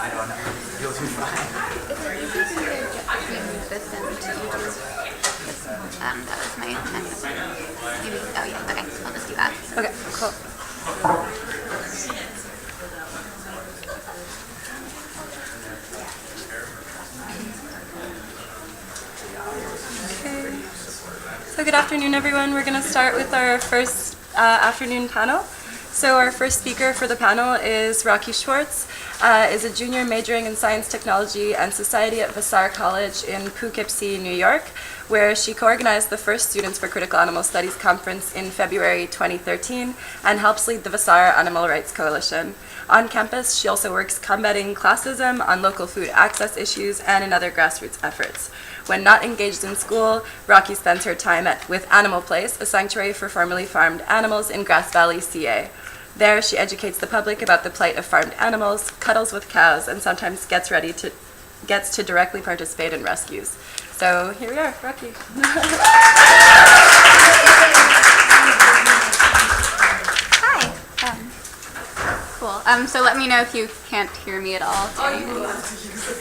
I don't know. You'll do fine. Is it easy to remove this and to use this? That was my next. Maybe. Oh yeah. Okay. I'll just do that. Okay. Cool. Okay. So good afternoon, everyone. We're going to start with our first afternoon panel. So our first speaker for the panel is Rocky Schwartz, is a junior majoring in science, technology, and society at Vassar College in Poughkeepsie, New York, where she co-organized the first Students for Critical Animal Studies conference in February 2013 and helps lead the Vassar Animal Rights Coalition. On campus, she also works combating classism, on local food access issues, and in other grassroots efforts. When not engaged in school, Rocky spends her time with Animal Place, a sanctuary for formerly farmed animals in Grass Valley, CA. There, she educates the public about the plight of farmed animals, cuddles with cows, and sometimes gets to directly participate in rescues. So here we are, Rocky. Hi. Cool. So let me know if you can't hear me at all. Oh, you will have to use the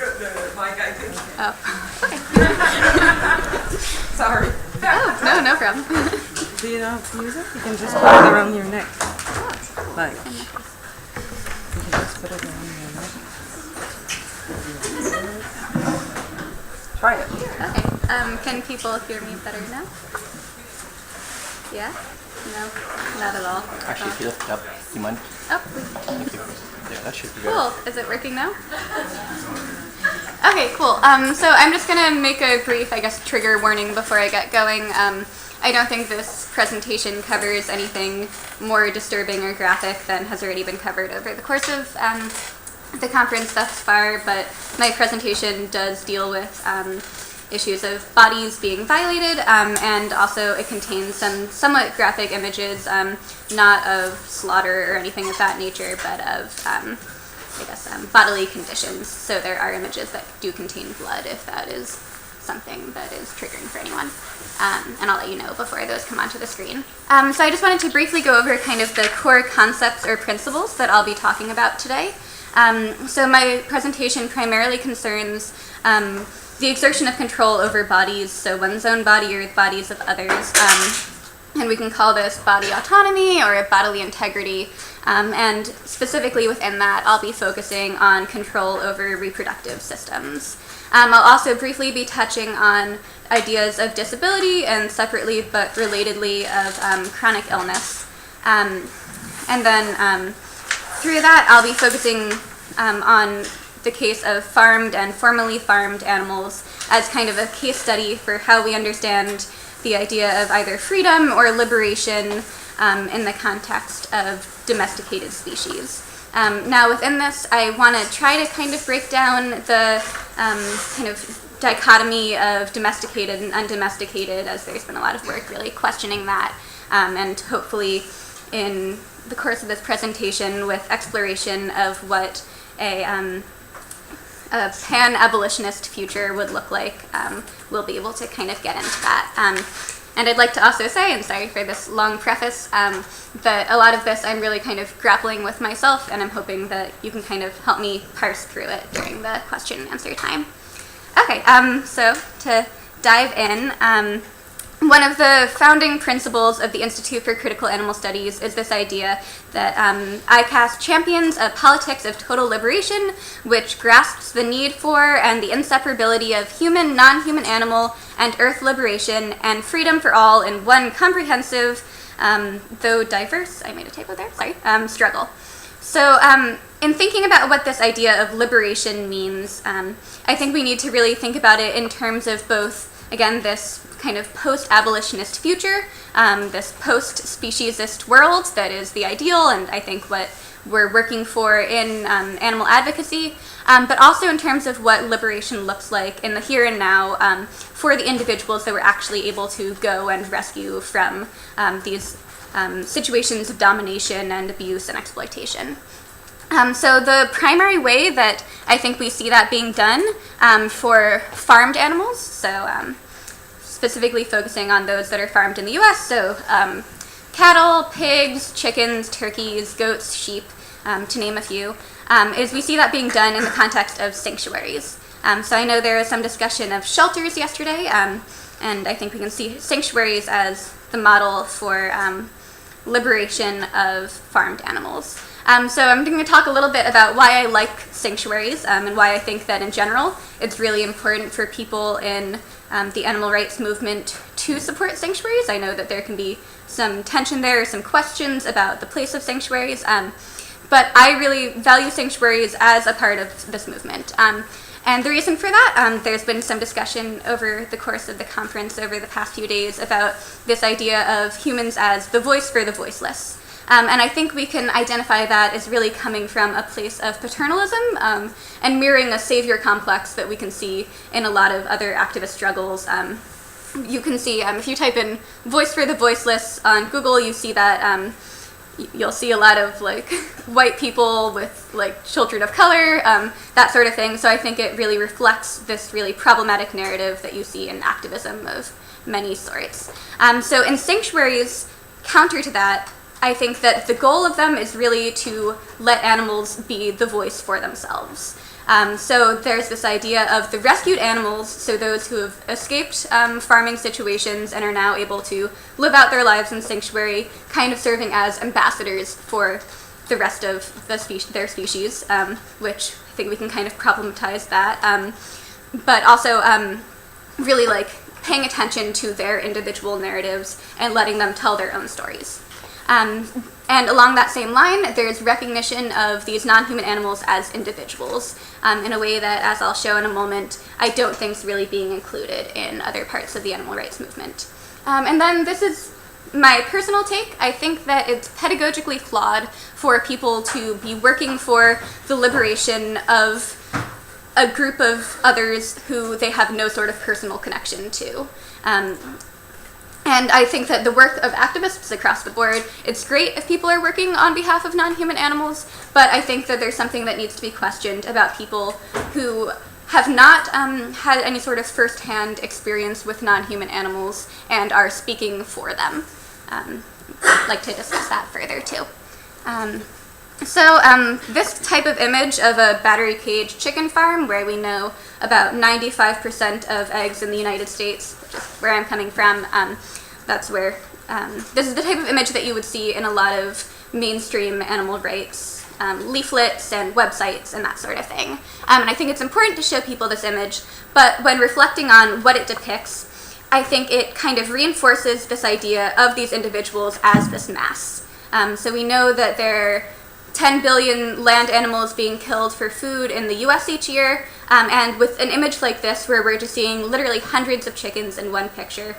mic, I think. Oh, okay. Sorry. Oh, no problem. Do you know how to use it? You can just put it around your neck. Like, you can just put it around your neck. Try it. Okay. Can people hear me better now? Yeah? No? Not at all? Actually, if you lift up, you mind? Oh, Thank you. Yeah, that should be good. cool. Is it working now? Okay, cool. So I'm just going to make a brief, trigger warning before I get going. I don't think this presentation covers anything more disturbing or graphic than has already been covered over the course of the conference thus far, but my presentation does deal with issues of bodies being violated, and also it contains some somewhat graphic images, not of slaughter or anything of that nature, but of, bodily conditions. So there are images that do contain blood if that is something that is triggering for anyone. And I'll let you know before those come onto the screen. So I just wanted to briefly go over kind of the core concepts or principles that I'll be talking about today. So my presentation primarily concerns the exertion of control over bodies, so one's own body or the bodies of others. And we can call this body autonomy or bodily integrity. And specifically within that, I'll be focusing on control over reproductive systems. I'll also briefly be touching on ideas of disability and separately but relatedly of chronic illness. And then through that, I'll be focusing on the case of farmed and formerly farmed animals as kind of a case study for how we understand the idea of either freedom or liberation in the context of domesticated species. Now within this, I want to try to kind of break down the kind of dichotomy of domesticated and undomesticated, as there's been a lot of work really questioning that, and hopefully in the course of this presentation with exploration of what a pan-abolitionist future would look like, we'll be able to kind of get into that. And I'd like to also say, and sorry for this long preface, that a lot of this I'm really kind of grappling with myself, and I'm hoping that you can kind of help me parse through it during the question and answer time. Okay, so to dive in, one of the founding principles of the Institute for Critical Animal Studies is this idea that ICAS champions a politics of total liberation, which grasps the need for and the inseparability of human, non-human animal, and earth liberation and freedom for all in one comprehensive, though diverse, I made a typo there, sorry, struggle. So in thinking about what this idea of liberation means, I think we need to really think about it in terms of both, again, this kind of post-abolitionist future, this post-speciesist world that is the ideal and I think what we're working for in animal advocacy, but also in terms of what liberation looks like in the here and now for the individuals that were actually able to go and rescue from these situations of domination and abuse and exploitation. So the primary way that I think we see that being done for farmed animals, so specifically focusing on those that are farmed in the US, so cattle, pigs, chickens, turkeys, goats, sheep, to name a few, is we see that being done in the context of sanctuaries. So I know there was some discussion of shelters yesterday, and I think we can see sanctuaries as the model for liberation of farmed animals. So I'm going to talk a little bit about why I like sanctuaries and why I think that in general it's really important for people in the animal rights movement to support sanctuaries. I know that there can be some tension there, some questions about the place of sanctuaries, but I really value sanctuaries as a part of this movement. And the reason for that, there's been some discussion over the course of the conference over the past few days about this idea of humans as the voice for the voiceless. And I think we can identify that as really coming from a place of paternalism and mirroring a savior complex that we can see in a lot of other activist struggles. You can see, if you type in voice for the voiceless on Google, you see that you'll see a lot of like white people with like children of color, that sort of thing. So I think it really reflects this really problematic narrative that you see in activism of many sorts. So in sanctuaries, counter to that, I think that the goal of them is really to let animals be the voice for themselves. So there's this idea of the rescued animals, so those who have escaped farming situations and are now able to live out their lives in sanctuary, kind of serving as ambassadors for the rest of their species, which I think we can kind of problematize that. But also really like paying attention to their individual narratives and letting them tell their own stories. And along that same line, there's recognition of these non-human animals as individuals in a way that, as I'll show in a moment, I don't think is really being included in other parts of the animal rights movement. And then this is my personal take. I think that it's pedagogically flawed for people to be working for the liberation of a group of others who they have no sort of personal connection to. And I think that the work of activists across the board, it's great if people are working on behalf of non-human animals, but I think that there's something that needs to be questioned about people who have not had any sort of first-hand experience with non-human animals and are speaking for them. I'd like to discuss that further too. So this type of image of a battery cage chicken farm, where we know about 95% of eggs in the United States, which is where I'm coming from, that's where, this is the type of image that you would see in a lot of mainstream animal rights leaflets and websites and that sort of thing. And I think it's important to show people this image, but when reflecting on what it depicts, I think it kind of reinforces this idea of these individuals as this mass. So we know that there are 10 billion land animals being killed for food in the US each year, and with an image like this where we're just seeing literally hundreds of chickens in one picture,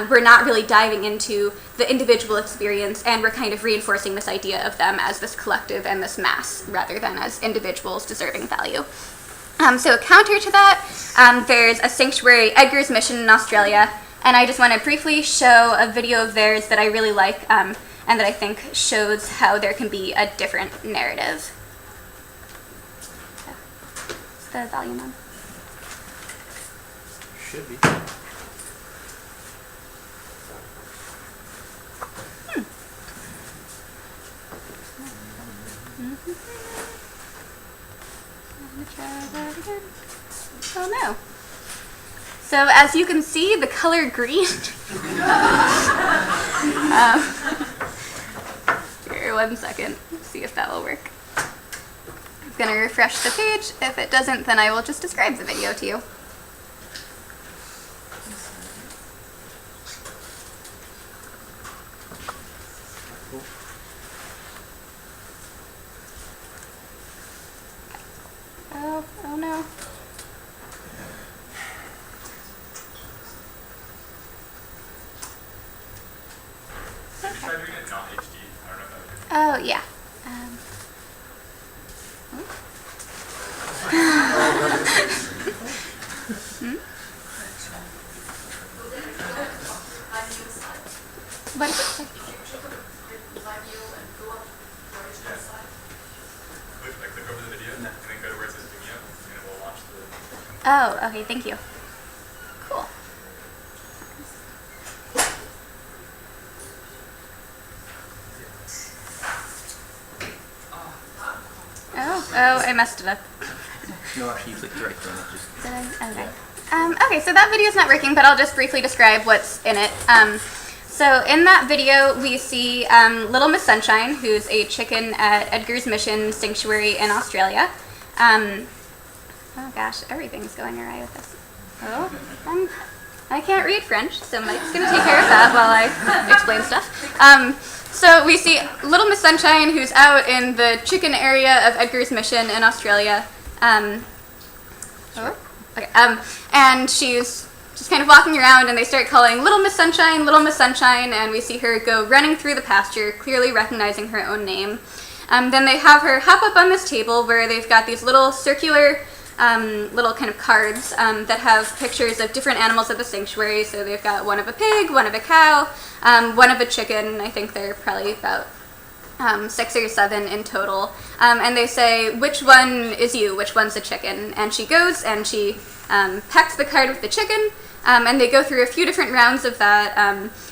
we're not really diving into the individual experience, and we're kind of reinforcing this idea of them as this collective and this mass rather than as individuals deserving value. So counter to that, there's a sanctuary, Edgar's Mission in Australia, and I just want to briefly show a video of theirs that I really like, and that I think shows how there can be a different narrative. Is the volume on? Should be. Let me try that again. Oh no. So as you can see, the color green. Here, 1 second. Let's see if that will work. I'm going to refresh the page. If it doesn't, then I will just describe the video to you. Oh no. Try doing it not HD. I don't know if that would. Oh, yeah. What is it? Click over the video and then go to where it says video, and it will launch the. Oh, okay, thank you. Cool. Oh, Oh, I messed it up. No, actually, you clicked the right thing. It just Did I? Okay. Okay, so that video's not working, but I'll just briefly describe what's in it. So in that video, we see Little Miss Sunshine, who's a chicken at Edgar's Mission Sanctuary in Australia. Oh gosh, everything's going awry with this. Oh, I can't read French, so Mike's going to take care of that while I explain stuff. So we see Little Miss Sunshine, who's out in the chicken area of Edgar's Mission in Australia. And she's just kind of walking around, and they start calling Little Miss Sunshine, and we see her go running through the pasture, clearly recognizing her own name. Then they have her hop up on this table where they've got these little circular little kind of cards that have pictures of different animals at the sanctuary. So they've got one of a pig, one of a cow, one of a chicken. I think they're probably about 6 or 7 in total. And they say, which one is you? Which one's a chicken? And she goes and she pecks the card with the chicken. And they go through a few different rounds of that,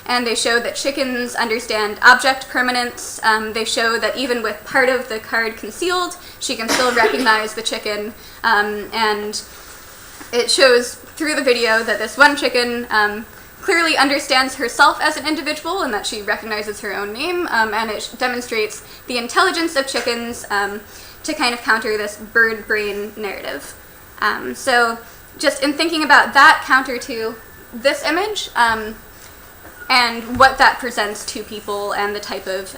and they show that chickens understand object permanence. They show that even with part of the card concealed, she can still recognize the chicken. And it shows through the video that this one chicken clearly understands herself as an individual and that she recognizes her own name, and it demonstrates the intelligence of chickens to kind of counter this bird brain narrative. So just in thinking about that counter to this image, and what that presents to people and the type of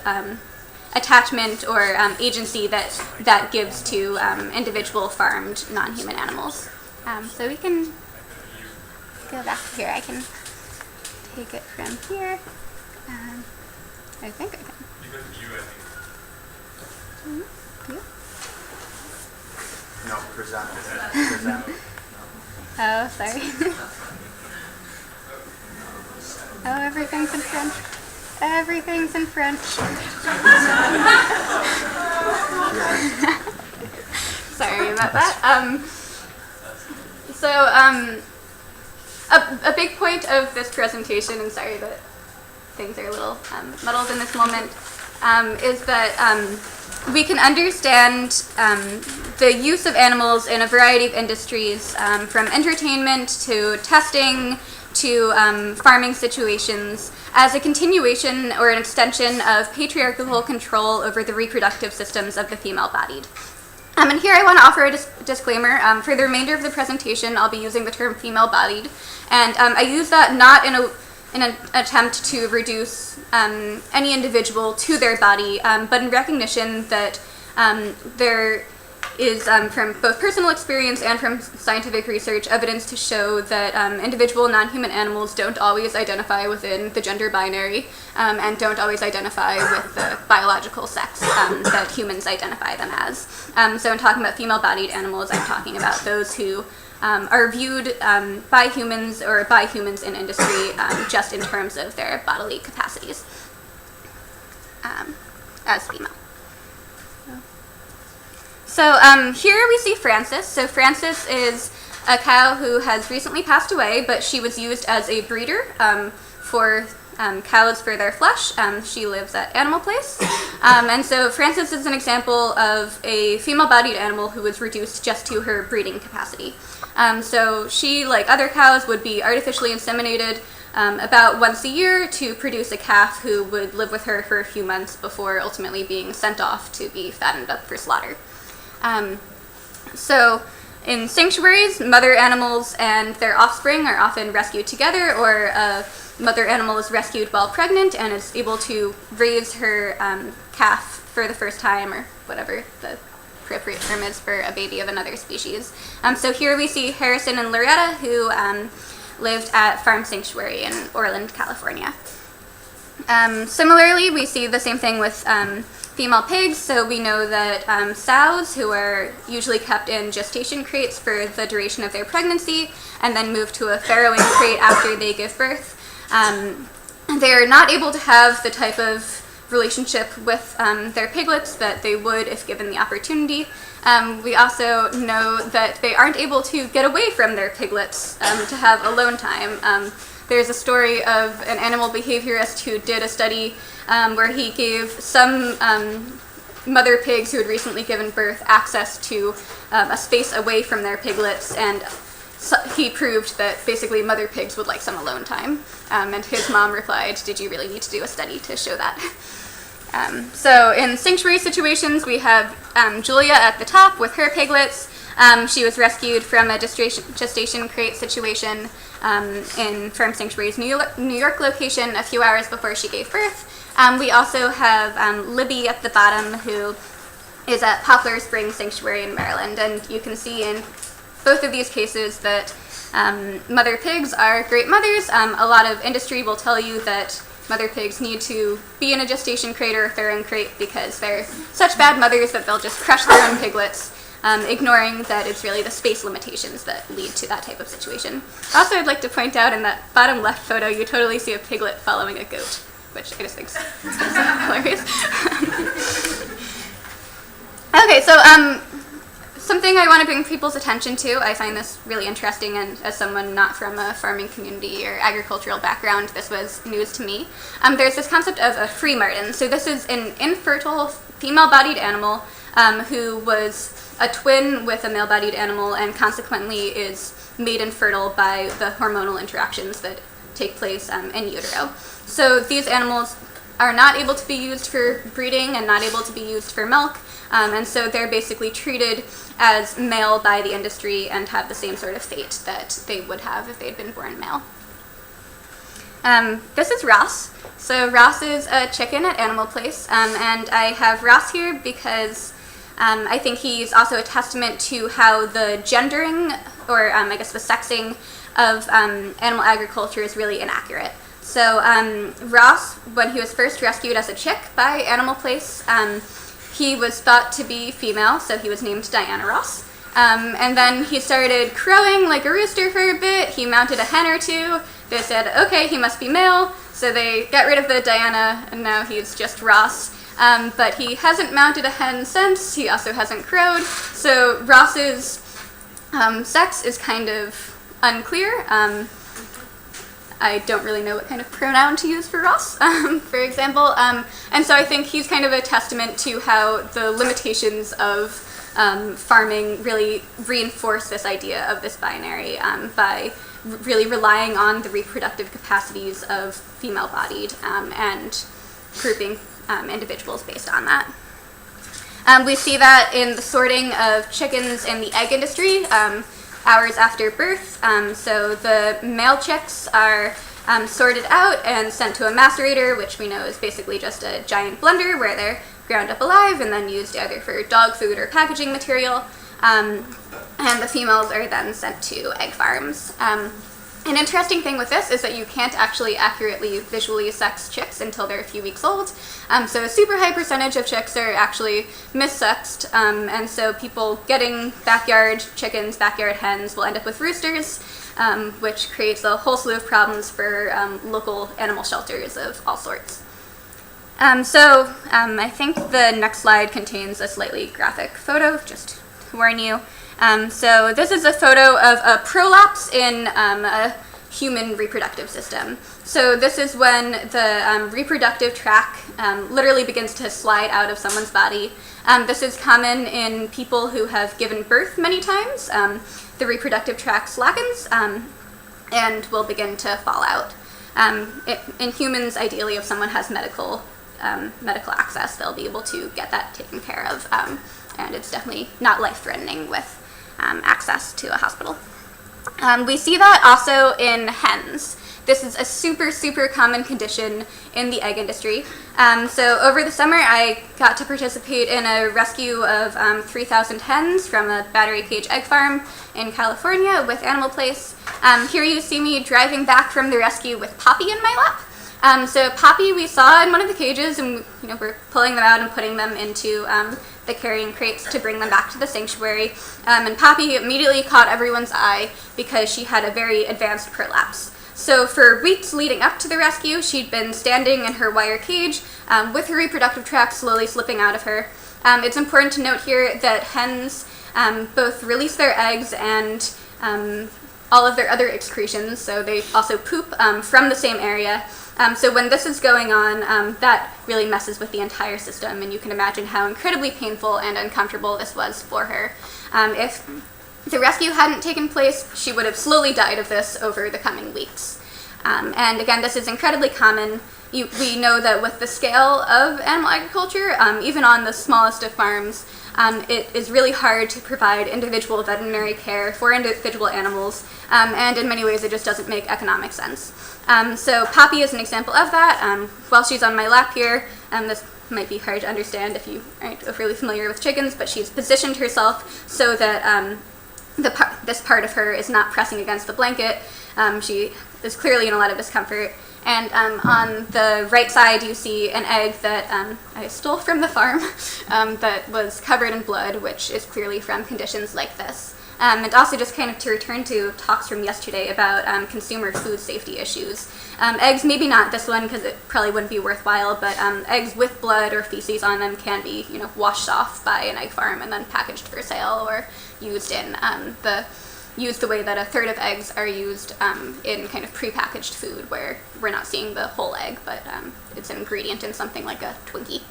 attachment or agency that gives to individual farmed non-human animals. So we can go back to here. I can take it from here. I think I can. You go to you, I think. You? no, present. Oh, sorry. Oh, everything's in French. Everything's in French. Sorry about that. A big point of this presentation, and sorry that things are a little muddled in this moment, is that we can understand the use of animals in a variety of industries, from entertainment to testing to farming situations, as a continuation or an extension of patriarchal control over the reproductive systems of the female-bodied. And here I want to offer a disclaimer. For the remainder of the presentation, I'll be using the term female-bodied, and I use that not in an attempt to reduce any individual to their body, but in recognition that there is, from both personal experience and from scientific research, evidence to show that individual non-human animals don't always identify within the gender binary, and don't always identify with the biological sex that humans identify them as. So in talking about female-bodied animals, I'm talking about those who are viewed by humans or by humans in industry just in terms of their bodily capacities as female. So here we see Frances. So Frances is a cow who has recently passed away, but she was used as a breeder for cows for their flesh. She lives at Animal Place. And so Frances is an example of a female-bodied animal who was reduced just to her breeding capacity. So she, like other cows, would be artificially inseminated about once a year to produce a calf who would live with her for a few months before ultimately being sent off to be fattened up for slaughter. So in sanctuaries, mother animals and their offspring are often rescued together, or a mother animal is rescued while pregnant and is able to raise her calf for the first time, or whatever the appropriate term is for a baby of another species. So here we see Harrison and Loretta, who lived at Farm Sanctuary in Orland, California. Similarly, we see the same thing with female pigs. So we know that sows, who are usually kept in gestation crates for the duration of their pregnancy and then moved to a farrowing crate after they give birth, they are not able to have the type of relationship with their piglets that they would if given the opportunity. We also know that they aren't able to get away from their piglets to have alone time. There's a story of an animal behaviorist who did a study where he gave some mother pigs who had recently given birth access to a space away from their piglets, and so he proved that basically mother pigs would like some alone time. And his mom replied, "Did you really need to do a study to show that?" So in sanctuary situations, we have Julia at the top with her piglets. She was rescued from a gestation crate situation in Farm Sanctuary's New York location a few hours before she gave birth. We also have Libby at the bottom, who is at Poplar Springs Sanctuary in Maryland, and you can see in both of these cases that mother pigs are great mothers. A lot of industry will tell you that mother pigs need to be in a gestation crate or a therm crate because they're such bad mothers that they'll just crush their own piglets, ignoring that it's really the space limitations that lead to that type of situation. Also, I'd like to point out in that bottom left photo, you totally see a piglet following a goat, which I just think is hilarious. Okay, so something I want to bring people's attention to, I find this really interesting, and as someone not from a farming community or agricultural background, this was news to me. There's this concept of a free marten. So this is an infertile female-bodied animal who was a twin with a male-bodied animal and consequently is made infertile by the hormonal interactions that take place in utero. So these animals are not able to be used for breeding and not able to be used for milk, and so they're basically treated as male by the industry and have the same sort of fate that they would have if they'd been born male. This is Ross. So Ross is a chicken at Animal Place, and I have Ross here because I think he's also a testament to how the gendering, or I guess the sexing of animal agriculture is really inaccurate. So Ross, when he was first rescued as a chick by Animal Place, he was thought to be female, so he was named Diana Ross. And then he started crowing like a rooster for a bit. He mounted a hen or two. They said, okay, he must be male. So they got rid of the Diana, and now he's just Ross. But he hasn't mounted a hen since. He also hasn't crowed. So Ross's sex is kind of unclear. I don't really know what kind of pronoun to use for Ross, for example. And so I think he's kind of a testament to how the limitations of farming really reinforce this idea of this binary by really relying on the reproductive capacities of female-bodied and grouping individuals based on that. We see that in the sorting of chickens in the egg industry hours after birth. So the male chicks are sorted out and sent to a macerator, which we know is basically just a giant blender where they're ground up alive and then used either for dog food or packaging material. And the females are then sent to egg farms. An interesting thing with this is that you can't actually accurately visually sex chicks until they're a few weeks old. So a super high percentage of chicks are actually missexed, and so people getting backyard chickens, backyard hens will end up with roosters, which creates a whole slew of problems for local animal shelters of all sorts. I think the next slide contains a slightly graphic photo, just to warn you. So this is a photo of a prolapse in a human reproductive system. So this is when the reproductive tract literally begins to slide out of someone's body. This is common in people who have given birth many times. The reproductive tract slackens and will begin to fall out. In humans, ideally, if someone has medical access, they'll be able to get that taken care of, and it's definitely not life-threatening with access to a hospital. We see that also in hens. This is a super, super common condition in the egg industry. So over the summer, I got to participate in a rescue of 3,000 hens from a battery cage egg farm in California with Animal Place. Here you see me driving back from the rescue with Poppy in my lap. So Poppy we saw in one of the cages, and we're pulling them out and putting them into the carrying crates to bring them back to the sanctuary. And Poppy immediately caught everyone's eye because she had a very advanced prolapse. So for weeks leading up to the rescue, she'd been standing in her wire cage with her reproductive tract slowly slipping out of her. It's important to note here that hens both release their eggs and all of their other excretions, so they also poop from the same area. So when this is going on, that really messes with the entire system, and you can imagine how incredibly painful and uncomfortable this was for her. If the rescue hadn't taken place, she would have slowly died of this over the coming weeks. And again, this is incredibly common. We know that with the scale of animal agriculture, even on the smallest of farms, it is really hard to provide individual veterinary care for individual animals, and in many ways it just doesn't make economic sense. So Poppy is an example of that. While she's on my lap here, this might be hard to understand if you aren't overly familiar with chickens, but she's positioned herself so that this part of her is not pressing against the blanket. She is clearly in a lot of discomfort. And on the right side, you see an egg that I stole from the farm that was covered in blood, which is clearly from conditions like this. And also just kind of to return to talks from yesterday about consumer food safety issues. Eggs, maybe not this one because it probably wouldn't be worthwhile, but eggs with blood or feces on them can be, washed off by an egg farm and then packaged for sale or used in used the way that a third of eggs are used in kind of prepackaged food, where we're not seeing the whole egg, but it's an ingredient in something like a Twinkie.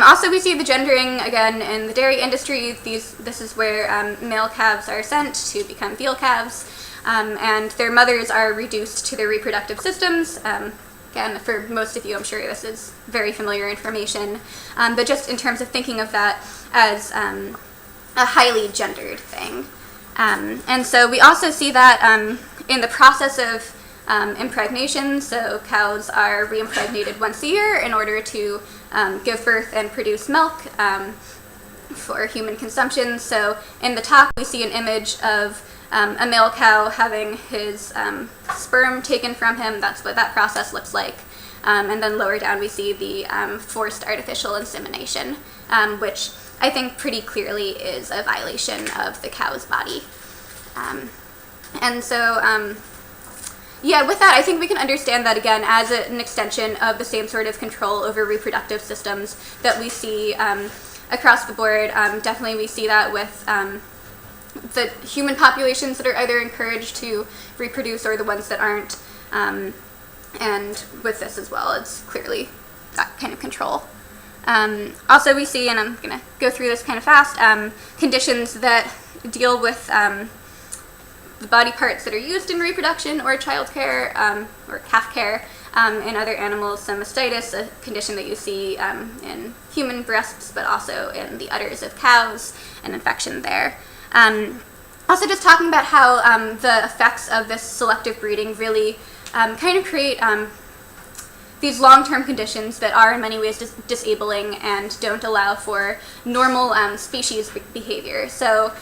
Also we see the gendering again in the dairy industry. This is where male calves are sent to become veal calves, and their mothers are reduced to their reproductive systems. Again, for most of you, I'm sure this is very familiar information, but just in terms of thinking of that as a highly gendered thing. And so we also see that in the process of impregnation. So cows are reimpregnated once a year in order to give birth and produce milk for human consumption. So in the top we see an image of a male cow having his sperm taken from him. That's what that process looks like. And then lower down we see the forced artificial insemination, which I think pretty clearly is a violation of the cow's body. With that, I think we can understand that again as an extension of the same sort of control over reproductive systems that we see across the board. Definitely we see that with the human populations that are either encouraged to reproduce or the ones that aren't. And with this as well, it's clearly that kind of control. Also we see, and I'm going to go through this kind of fast, conditions that deal with the body parts that are used in reproduction or childcare or calf care in other animals. So mastitis, a condition that you see in human breasts, but also in the udders of cows, an infection there. Also just talking about how the effects of this selective breeding really kind of create these long-term conditions that are in many ways disabling and don't allow for normal species behavior. So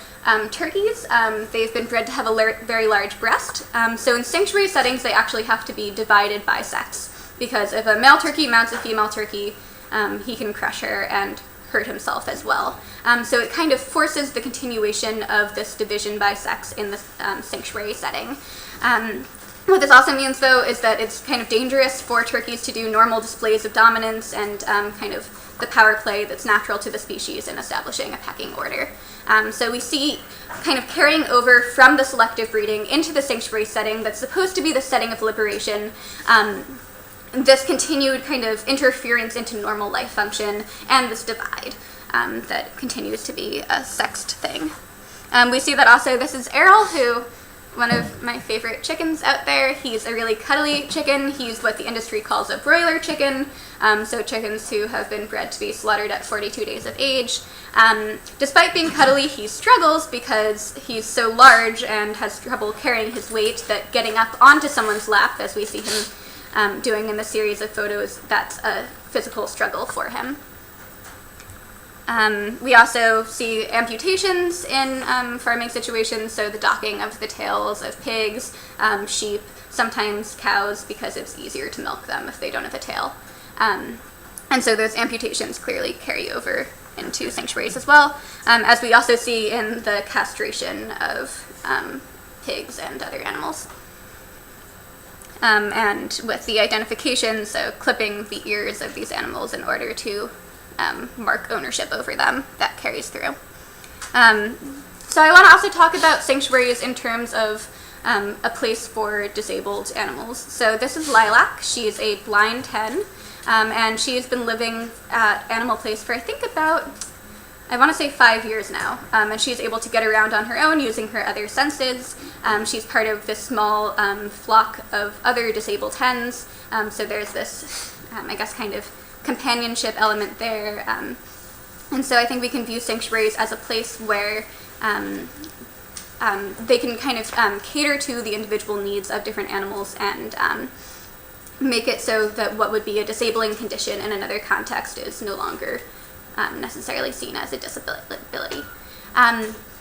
turkeys, they've been bred to have a very large breast. So in sanctuary settings, they actually have to be divided by sex, because if a male turkey mounts a female turkey, he can crush her and hurt himself as well. So it kind of forces the continuation of this division by sex in the sanctuary setting. What this also means, though, is that it's kind of dangerous for turkeys to do normal displays of dominance and kind of the power play that's natural to the species in establishing a pecking order. So we see kind of carrying over from the selective breeding into the sanctuary setting that's supposed to be the setting of liberation, this continued kind of interference into normal life function and this divide that continues to be a sexed thing. We see that also, this is Errol, who one of my favorite chickens out there. He's a really cuddly chicken. He's what the industry calls a broiler chicken, so chickens who have been bred to be slaughtered at 42 days of age. Despite being cuddly, he struggles because he's so large and has trouble carrying his weight that getting up onto someone's lap, as we see him doing in the series of photos, that's a physical struggle for him. We also see amputations in farming situations, so the docking of the tails of pigs, sheep, sometimes cows, because it's easier to milk them if they don't have a tail. And so those amputations clearly carry over into sanctuaries as well, as we also see in the castration of pigs and other animals. And with the identification, so clipping the ears of these animals in order to mark ownership over them, that carries through. So I want to also talk about sanctuaries in terms of a place for disabled animals. So this is Lilac. She's a blind hen, and she has been living at Animal Place for I think about, I want to say 5 years now, and she's able to get around on her own using her other senses. She's part of this small flock of other disabled hens, so there's this, I guess, kind of companionship element there. And so I think we can view sanctuaries as a place where they can kind of cater to the individual needs of different animals and make it so that what would be a disabling condition in another context is no longer necessarily seen as a disability.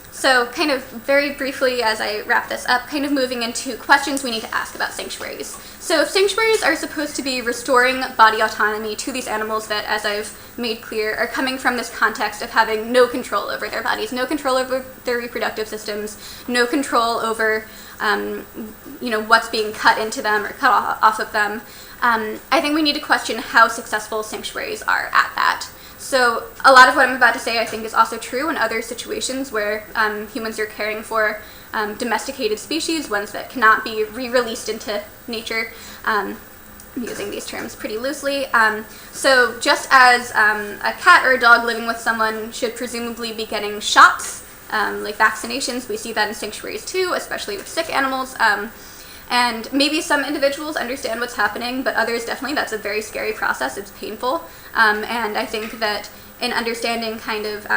So kind of very briefly as I wrap this up, kind of moving into questions we need to ask about sanctuaries. So if sanctuaries are supposed to be restoring body autonomy to these animals that, as I've made clear, are coming from this context of having no control over their bodies, no control over their reproductive systems, no control over what's being cut into them or cut off of them, I think we need to question how successful sanctuaries are at that. So a lot of what I'm about to say I think is also true in other situations where humans are caring for domesticated species, ones that cannot be re-released into nature. I'm using these terms pretty loosely. So just as a cat or a dog living with someone should presumably be getting shots, like vaccinations, we see that in sanctuaries too, especially with sick animals. And maybe some individuals understand what's happening, but others definitely, that's a very scary process. It's painful. And I think that in understanding kind of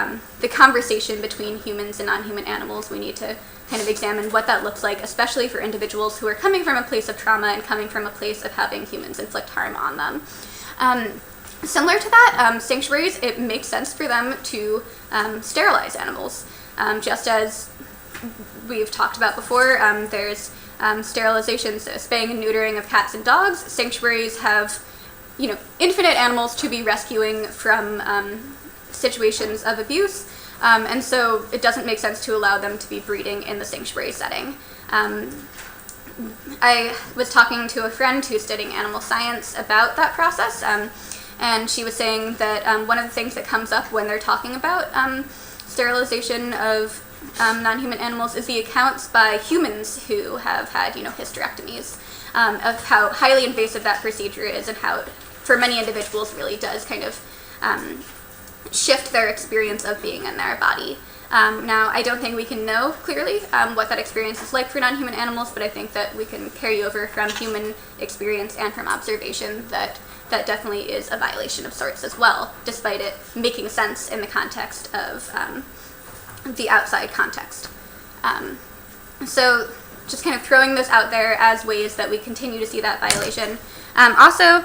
the conversation between humans and non-human animals, we need to kind of examine what that looks like, especially for individuals who are coming from a place of trauma and coming from a place of having humans inflict harm on them. Similar to that, sanctuaries, it makes sense for them to sterilize animals. Just as we've talked about before, there's sterilization, so spaying and neutering of cats and dogs. Sanctuaries have, infinite animals to be rescuing from situations of abuse, and so it doesn't make sense to allow them to be breeding in the sanctuary setting. I was talking to a friend who's studying animal science about that process, and she was saying that one of the things that comes up when they're talking about sterilization of non-human animals is the accounts by humans who have had, hysterectomies, of how highly invasive that procedure is and how, for many individuals, really does kind of shift their experience of being in their body. Now, I don't think we can know clearly what that experience is like for non-human animals, but I think that we can carry over from human experience and from observation that that definitely is a violation of sorts as well, despite it making sense in the context of the outside context. So just kind of throwing those out there as ways that we continue to see that violation. Also,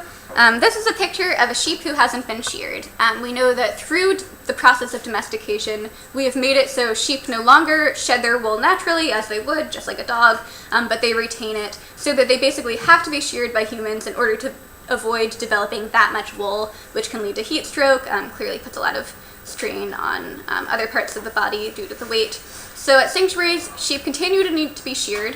this is a picture of a sheep who hasn't been sheared. We know that through the process of domestication, we have made it so sheep no longer shed their wool naturally as they would, just like a dog, but they retain it so that they basically have to be sheared by humans in order to avoid developing that much wool, which can lead to heat stroke, clearly puts a lot of strain on other parts of the body due to the weight. So at sanctuaries, sheep continue to need to be sheared,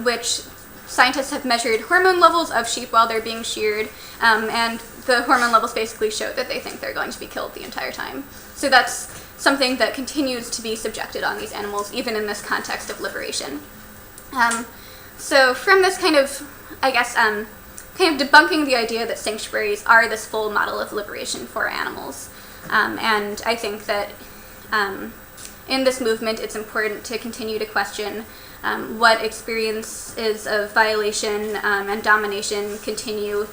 which scientists have measured hormone levels of sheep while they're being sheared, and the hormone levels basically show that they think they're going to be killed the entire time. So that's something that continues to be subjected on these animals, even in this context of liberation. So from this kind of, I guess, kind of debunking the idea that sanctuaries are this full model of liberation for animals. And I think that in this movement, it's important to continue to question what experiences of violation and domination continue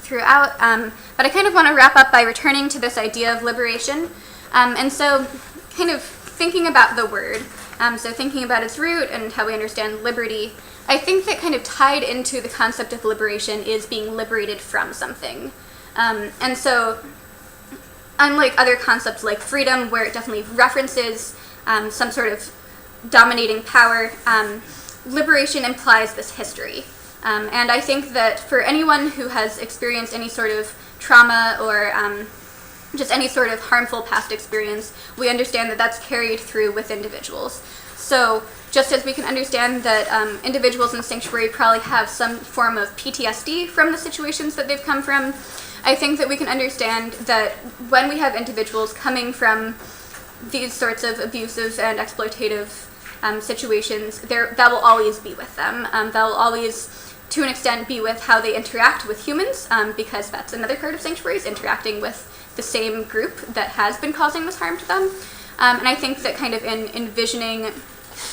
throughout. But I kind of want to wrap up by returning to this idea of liberation. And so kind of thinking about the word, so thinking about its root and how we understand liberty, I think that kind of tied into the concept of liberation is being liberated from something. And so unlike other concepts like freedom, where it definitely references some sort of dominating power, liberation implies this history. And I think that for anyone who has experienced any sort of trauma or just any sort of harmful past experience, we understand that that's carried through with individuals. So just as we can understand that individuals in sanctuary probably have some form of PTSD from the situations that they've come from, I think that we can understand that when we have individuals coming from these sorts of abusive and exploitative situations, that will always be with them. That will always, to an extent, be with how they interact with humans, because that's another part of sanctuaries, interacting with the same group that has been causing this harm to them. And I think that kind of in envisioning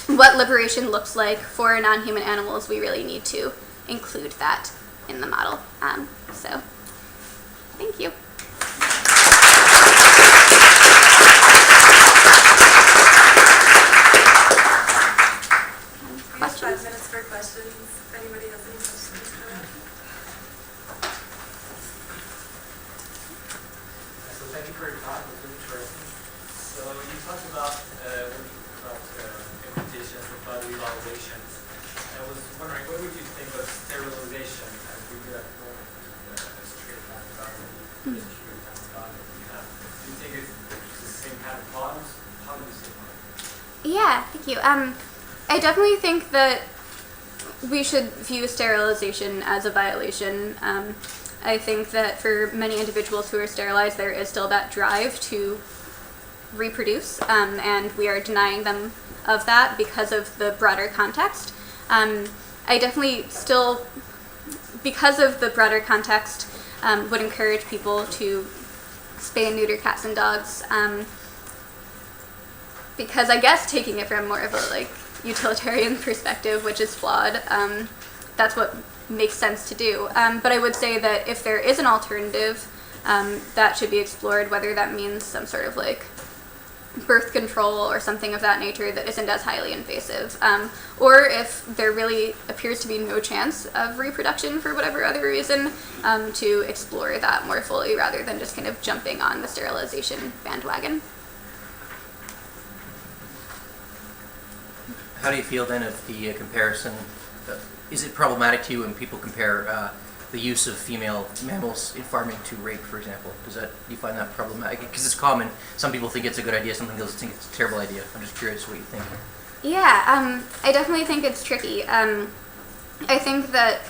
what liberation looks like for non-human animals, we really need to include that in the model. So, thank you. We have 5 minutes for questions. If anybody has any questions for us. So thank you for your talk. It was really interesting. So you talked about implementation of bodily evaluations. I was wondering, what would you think of sterilization as we do at the moment? Straight back about it. Do you think it's the same kind of problems? How do you see it? Yeah, thank you. I definitely think that we should view sterilization as a violation. I think that for many individuals who are sterilized, there is still that drive to reproduce, and we are denying them of that because of the broader context. I definitely still, because of the broader context, would encourage people to spay and neuter cats and dogs, because I guess taking it from more of a utilitarian perspective, which is flawed, that's what makes sense to do. But I would say that if there is an alternative, that should be explored, whether that means some sort of birth control or something of that nature that isn't as highly invasive. Or if there really appears to be no chance of reproduction for whatever other reason, to explore that more fully rather than just kind of jumping on the sterilization bandwagon. How do you feel then of the comparison? Is it problematic to you when people compare the use of female mammals in farming to rape, for example? Do you find that problematic? Because it's common. Some people think it's a good idea, some people think it's a terrible idea. I'm just curious what you think. Yeah, I definitely think it's tricky. I think that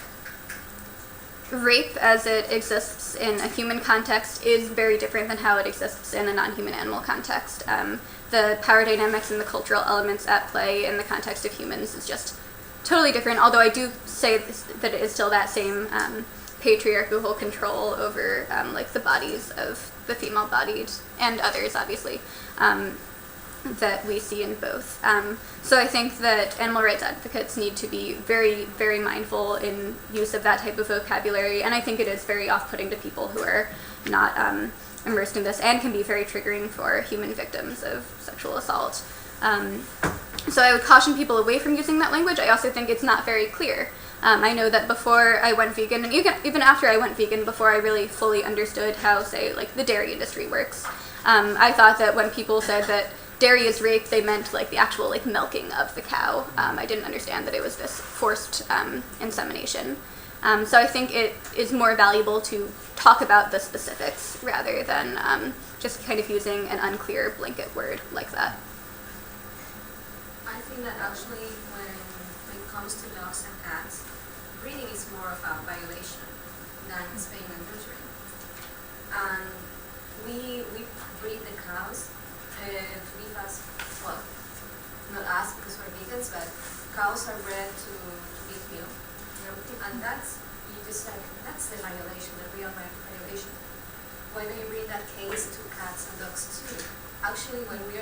rape as it exists in a human context is very different than how it exists in a non-human animal context. The power dynamics and the cultural elements at play in the context of humans is just totally different, although I do say that it is still that same patriarchal control over the bodies of the female-bodied and others, obviously, that we see in both. So I think that animal rights advocates need to be very, very mindful in use of that type of vocabulary, and I think it is very off-putting to people who are not immersed in this, and can be very triggering for human victims of sexual assault. So I would caution people away from using that language. I also think it's not very clear. I know that before I went vegan, and even after I went vegan, before I really fully understood how, say, the dairy industry works, I thought that when people said that dairy is rape, they meant the actual milking of the cow. I didn't understand that it was this forced insemination. So I think it is more valuable to talk about the specifics rather than just kind of using an unclear blanket word like that. I think that actually when it comes to dogs and cats, breeding is more of a violation than spaying and neutering. And we breed the cows to leave us, well, not us because we're vegans, but cows are bred to give milk and everything, and that's, you just said, that's the violation, the real violation. When you read that case to cats and dogs too, actually when we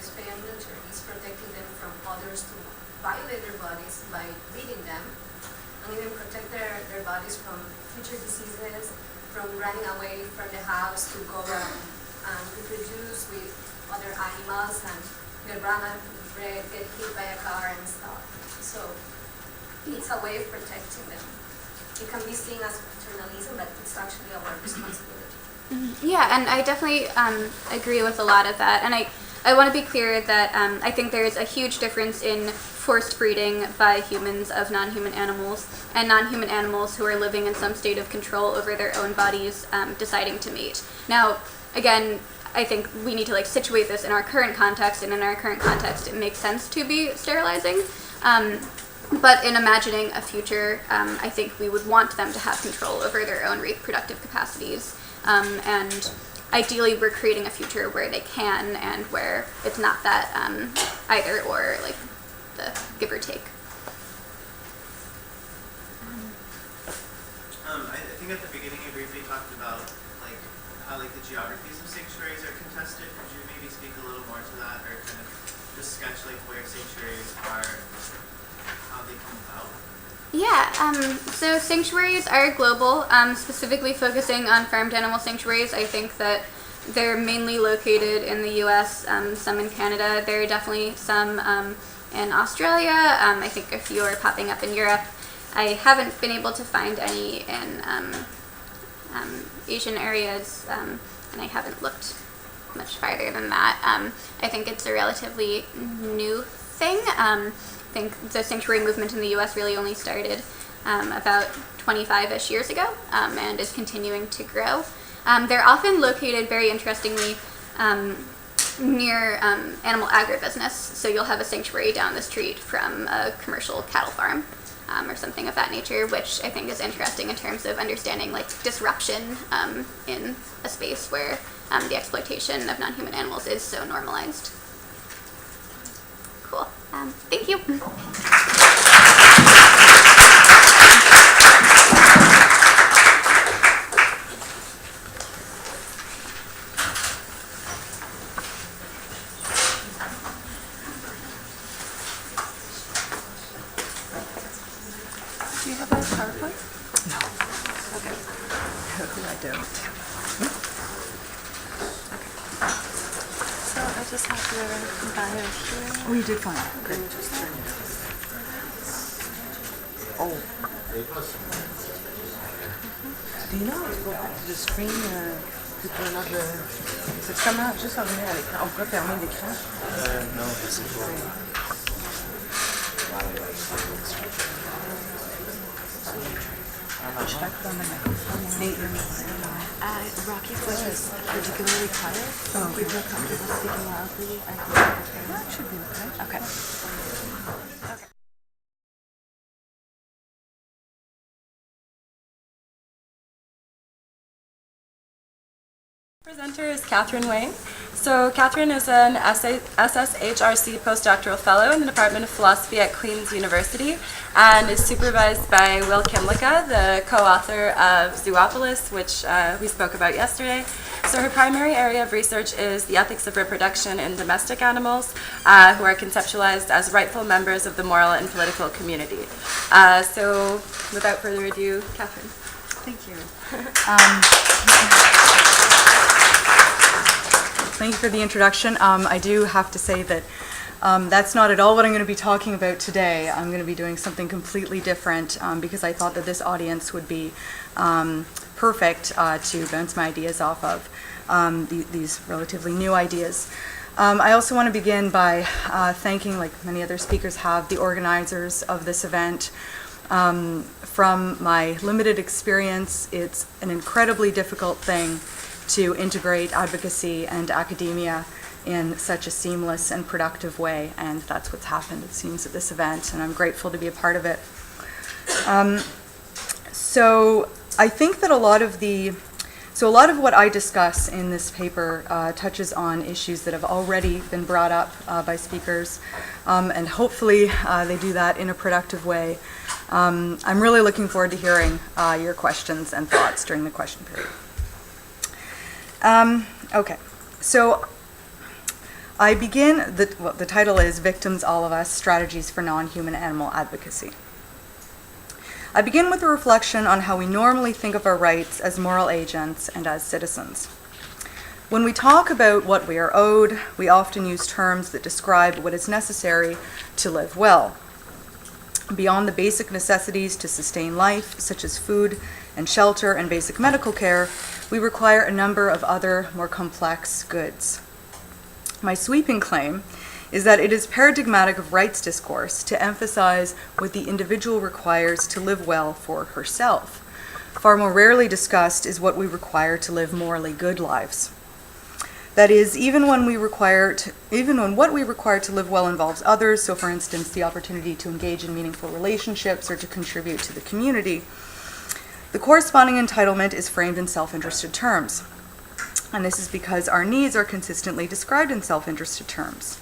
spay and neuter, it's protecting them from others to violate their bodies by breeding them, and even protect their bodies from future diseases, from running away from the house to go and reproduce with other animals and get run out of the bread, get hit by a car and stuff. So it's a way of protecting them. It can be seen as paternalism, but it's actually our responsibility. Yeah, and I definitely agree with a lot of that. And I want to be clear that I think there's a huge difference in forced breeding by humans of non-human animals and non-human animals who are living in some state of control over their own bodies deciding to mate. Now, again, I think we need to situate this in our current context, and in our current context it makes sense to be sterilizing. But in imagining a future, I think we would want them to have control over their own reproductive capacities. And ideally we're creating a future where they can and where it's not that either or, like the give or take. I think at the beginning you briefly talked about like how like the geographies of sanctuaries are contested. Could you maybe speak a little more to that, or kind of just sketch like where sanctuaries are, how they come about? Yeah, so sanctuaries are global, specifically focusing on farmed animal sanctuaries. I think that they're mainly located in the US, some in Canada. There are definitely some in Australia. I think a few are popping up in Europe. I haven't been able to find any in Asian areas, and I haven't looked much farther than that. I think it's a relatively new thing. I think the sanctuary movement in the US really only started about 25-ish years ago, and is continuing to grow. They're often located, very interestingly, near animal agribusiness. So you'll have a sanctuary down the street from a commercial cattle farm, or something of that nature, which I think is interesting in terms of understanding like disruption in a space where the exploitation of non-human animals is so normalized. Cool. Thank you. Do you have a PowerPoint? No. Okay. I don't. So I just have your bio here. Oh, you did fine. Great. Oh. Do you know how to go back to the screen to turn up the... C'est comment? Juste en venir à l'écran. On peut fermer l'écran? Non, c'est pas. Je tape dans ma microphone. Rocky's voice is particularly quiet. Oh, If okay. you feel comfortable speaking loudly, I can... That should be okay. Okay. Presenter is Katherine Wayne. So Katherine is an SSHRC postdoctoral fellow in the Department of Philosophy at Queen's University and is supervised by Will Kimlicka, the co-author of Zoopolis, which we spoke about yesterday. So her primary area of research is the ethics of reproduction in domestic animals, who are conceptualized as rightful members of the moral and political community. So without further ado, Katherine. Thank you. Thank you for the introduction. I do have to say that that's not at all what I'm going to be talking about today. I'm going to be doing something completely different because I thought that this audience would be perfect to bounce my ideas off of, these relatively new ideas. I also want to begin by thanking, like many other speakers have, the organizers of this event. From my limited experience, it's an incredibly difficult thing to integrate advocacy and academia in such a seamless and productive way, and that's what's happened, it seems, at this event, and I'm grateful to be a part of it. So I think that a lot of what I discuss in this paper touches on issues that have already been brought up by speakers, and hopefully they do that in a productive way. I'm really looking forward to hearing your questions and thoughts during the question period. Okay, so I begin, the title is Victims All of Us, Strategies for Non-Human Animal Advocacy. I begin with a reflection on how we normally think of our rights as moral agents and as citizens. When we talk about what we are owed, we often use terms that describe what is necessary to live well. Beyond the basic necessities to sustain life, such as food and shelter and basic medical care, we require a number of other, more complex goods. My sweeping claim is that it is paradigmatic of rights discourse to emphasize what the individual requires to live well for herself. Far more rarely discussed is what we require to live morally good lives. That is, even when what we require to live well involves others, so for instance, the opportunity to engage in meaningful relationships or to contribute to the community, the corresponding entitlement is framed in self-interested terms. And this is because our needs are consistently described in self-interested terms.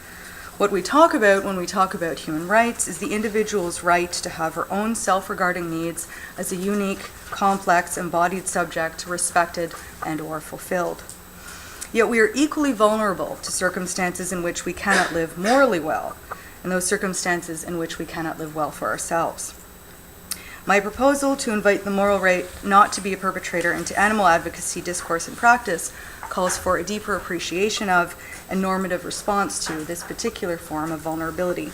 What we talk about when we talk about human rights is the individual's right to have her own self-regarding needs as a unique, complex, embodied subject respected and or fulfilled. Yet we are equally vulnerable to circumstances in which we cannot live morally well, and those circumstances in which we cannot live well for ourselves. My proposal to invite the moral right not to be a perpetrator into animal advocacy discourse and practice calls for a deeper appreciation of and normative response to this particular form of vulnerability.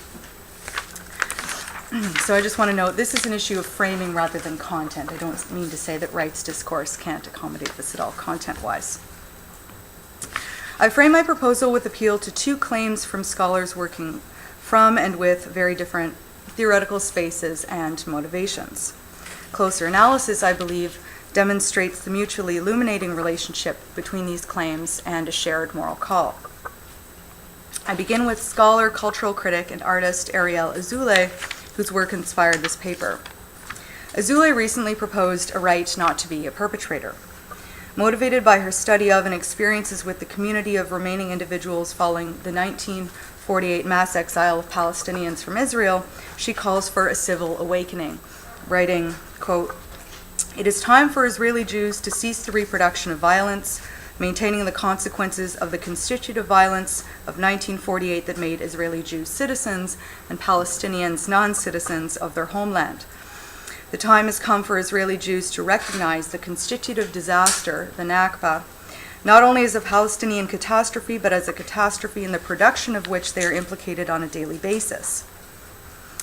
So I just want to note, this is an issue of framing rather than content. I don't mean to say that rights discourse can't accommodate this at all, content-wise. I frame my proposal with appeal to two claims from scholars working from and with very different theoretical spaces and motivations. Closer analysis, I believe, demonstrates the mutually illuminating relationship between these claims and a shared moral call. I begin with scholar, cultural critic, and artist Ariel Azoulay, whose work inspired this paper. Azoulay recently proposed a right not to be a perpetrator. Motivated by her study of and experiences with the community of remaining individuals following the 1948 mass exile of Palestinians from Israel, she calls for a civil awakening, writing, quote, "It is time for Israeli Jews to cease the reproduction of violence, maintaining the consequences of the constitutive violence of 1948 that made Israeli Jews citizens and Palestinians non-citizens of their homeland. The time has come for Israeli Jews to recognize the constitutive disaster, the Nakba, not only as a Palestinian catastrophe, but as a catastrophe in the production of which they are implicated on a daily basis.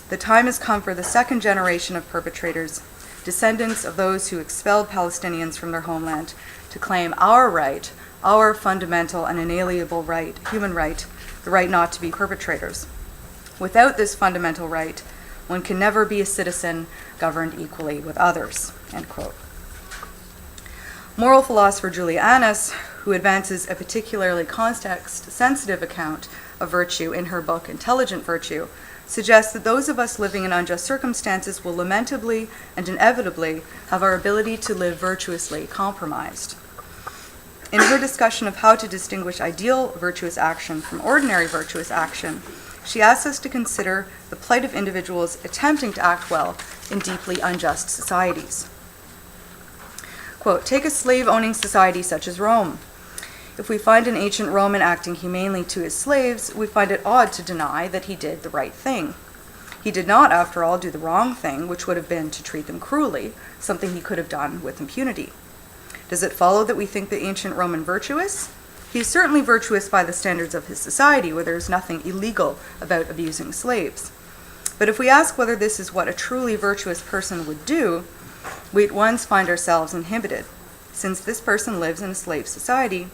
The time has come for the second generation of perpetrators, descendants of those who expelled Palestinians from their homeland, to claim our right, our fundamental and inalienable right, human right, the right not to be perpetrators. Without this fundamental right, one can never be a citizen governed equally with others," end quote. Moral philosopher Julia Annis, who advances a particularly context-sensitive account of virtue in her book Intelligent Virtue, suggests that those of us living in unjust circumstances will lamentably and inevitably have our ability to live virtuously compromised. In her discussion of how to distinguish ideal virtuous action from ordinary virtuous action, she asks us to consider the plight of individuals attempting to act well in deeply unjust societies. Quote, "Take a slave-owning society such as Rome. If we find an ancient Roman acting humanely to his slaves, we find it odd to deny that he did the right thing. He did not, after all, do the wrong thing, which would have been to treat them cruelly, something he could have done with impunity. Does it follow that we think the ancient Roman virtuous? He is certainly virtuous by the standards of his society, where there is nothing illegal about abusing slaves. But if we ask whether this is what a truly virtuous person would do, we at once find ourselves inhibited, since this person lives in a slave society,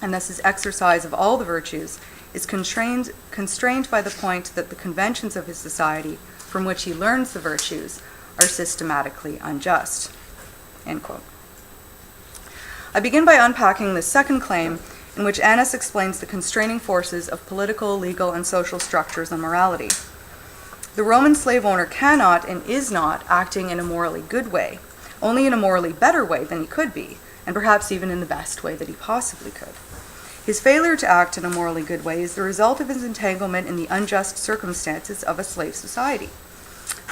and thus his exercise of all the virtues is constrained by the point that the conventions of his society, from which he learns the virtues, are systematically unjust," end quote. I begin by unpacking the second claim, in which Annis explains the constraining forces of political, legal, and social structures and morality. The Roman slave owner cannot and is not acting in a morally good way, only in a morally better way than he could be, and perhaps even in the best way that he possibly could. His failure to act in a morally good way is the result of his entanglement in the unjust circumstances of a slave society,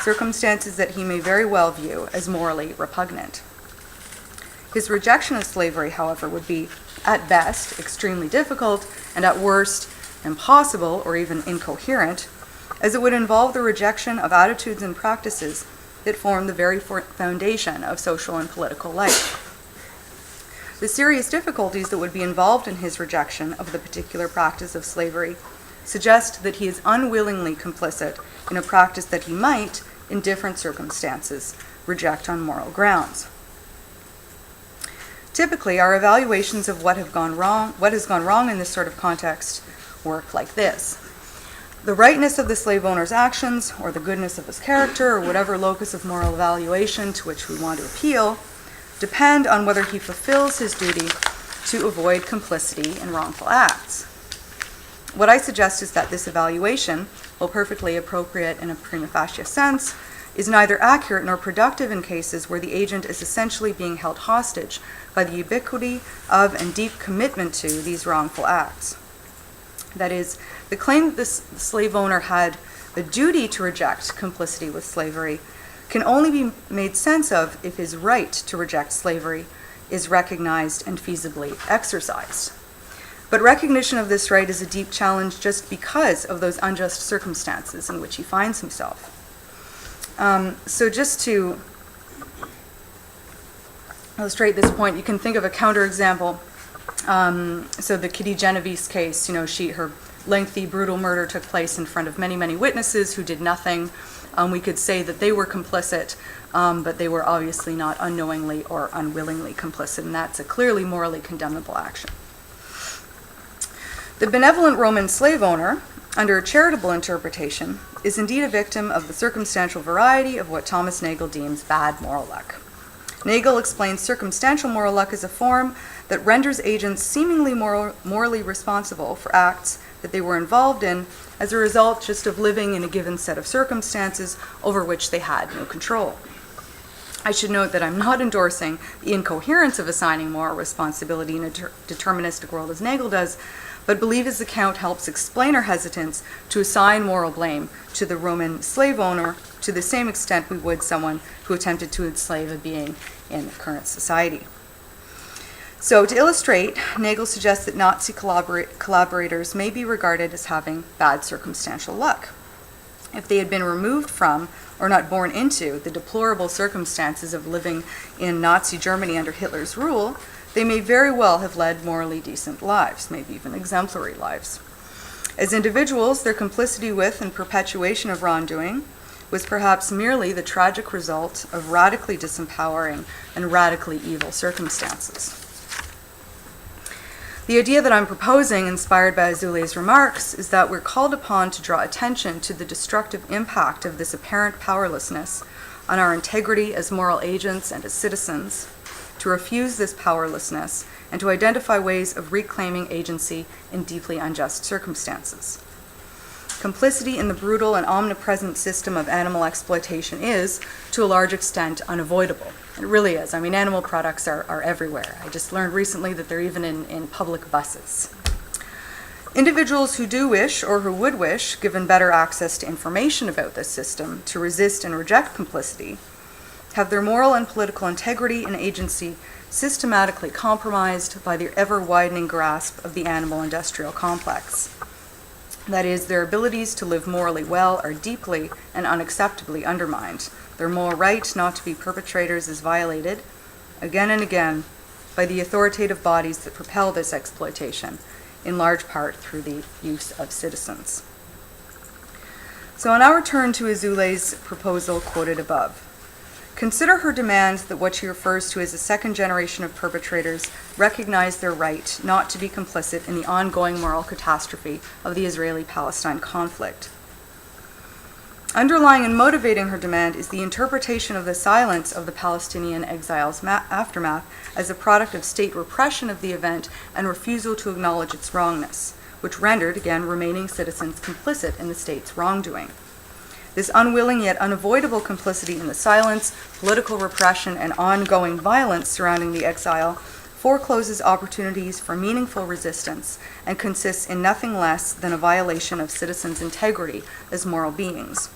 circumstances that he may very well view as morally repugnant. His rejection of slavery, however, would be, at best, extremely difficult, and at worst, impossible or even incoherent, as it would involve the rejection of attitudes and practices that form the very foundation of social and political life. The serious difficulties that would be involved in his rejection of the particular practice of slavery suggest that he is unwillingly complicit in a practice that he might, in different circumstances, reject on moral grounds. Typically, our evaluations of what has gone wrong in this sort of context work like this. The rightness of the slave owner's actions, or the goodness of his character, or whatever locus of moral evaluation to which we want to appeal, depend on whether he fulfills his duty to avoid complicity in wrongful acts. What I suggest is that this evaluation, while perfectly appropriate in a prima facie sense, is neither accurate nor productive in cases where the agent is essentially being held hostage by the ubiquity of and deep commitment to these wrongful acts. That is, the claim that the slave owner had a duty to reject complicity with slavery can only be made sense of if his right to reject slavery is recognized and feasibly exercised. But recognition of this right is a deep challenge just because of those unjust circumstances in which he finds himself. So just to illustrate this point, you can think of a counterexample. So the Kitty Genovese case, her lengthy, brutal murder took place in front of many, many witnesses who did nothing. We could say that they were complicit, but they were obviously not unknowingly or unwillingly complicit, and that's a clearly morally condemnable action. The benevolent Roman slave owner, under a charitable interpretation, is indeed a victim of the circumstantial variety of what Thomas Nagel deems bad moral luck. Nagel explains circumstantial moral luck as a form that renders agents seemingly morally responsible for acts that they were involved in as a result just of living in a given set of circumstances over which they had no control. I should note that I'm not endorsing the incoherence of assigning moral responsibility in a deterministic world as Nagel does, but believe his account helps explain our hesitance to assign moral blame to the Roman slave owner to the same extent we would someone who attempted to enslave a being in current society. So to illustrate, Nagel suggests that Nazi collaborators may be regarded as having bad circumstantial luck. If they had been removed from or not born into the deplorable circumstances of living in Nazi Germany under Hitler's rule, they may very well have led morally decent lives, maybe even exemplary lives. As individuals, their complicity with and perpetuation of wrongdoing was perhaps merely the tragic result of radically disempowering and radically evil circumstances. The idea that I'm proposing, inspired by Azule's remarks, is that we're called upon to draw attention to the destructive impact of this apparent powerlessness on our integrity as moral agents and as citizens, to refuse this powerlessness, and to identify ways of reclaiming agency in deeply unjust circumstances. Complicity in the brutal and omnipresent system of animal exploitation is, to a large extent, unavoidable. It really is. I mean, animal products are everywhere. I just learned recently that they're even in public buses. Individuals who do wish, or who would wish, given better access to information about this system, to resist and reject complicity, have their moral and political integrity and agency systematically compromised by the ever-widening grasp of the animal-industrial complex. That is, their abilities to live morally well are deeply and unacceptably undermined. Their moral right not to be perpetrators is violated, again and again, by the authoritative bodies that propel this exploitation, in large part through the use of citizens. So I'll now return to Azule's proposal quoted above. Consider her demand that what she refers to as a second generation of perpetrators recognize their right not to be complicit in the ongoing moral catastrophe of the Israeli-Palestine conflict. Underlying and motivating her demand is the interpretation of the silence of the Palestinian exiles' aftermath as a product of state repression of the event and refusal to acknowledge its wrongness, which rendered, again, remaining citizens complicit in the state's wrongdoing. This unwilling yet unavoidable complicity in the silence, political repression, and ongoing violence surrounding the exile forecloses opportunities for meaningful resistance and consists in nothing less than a violation of citizens' integrity as moral beings.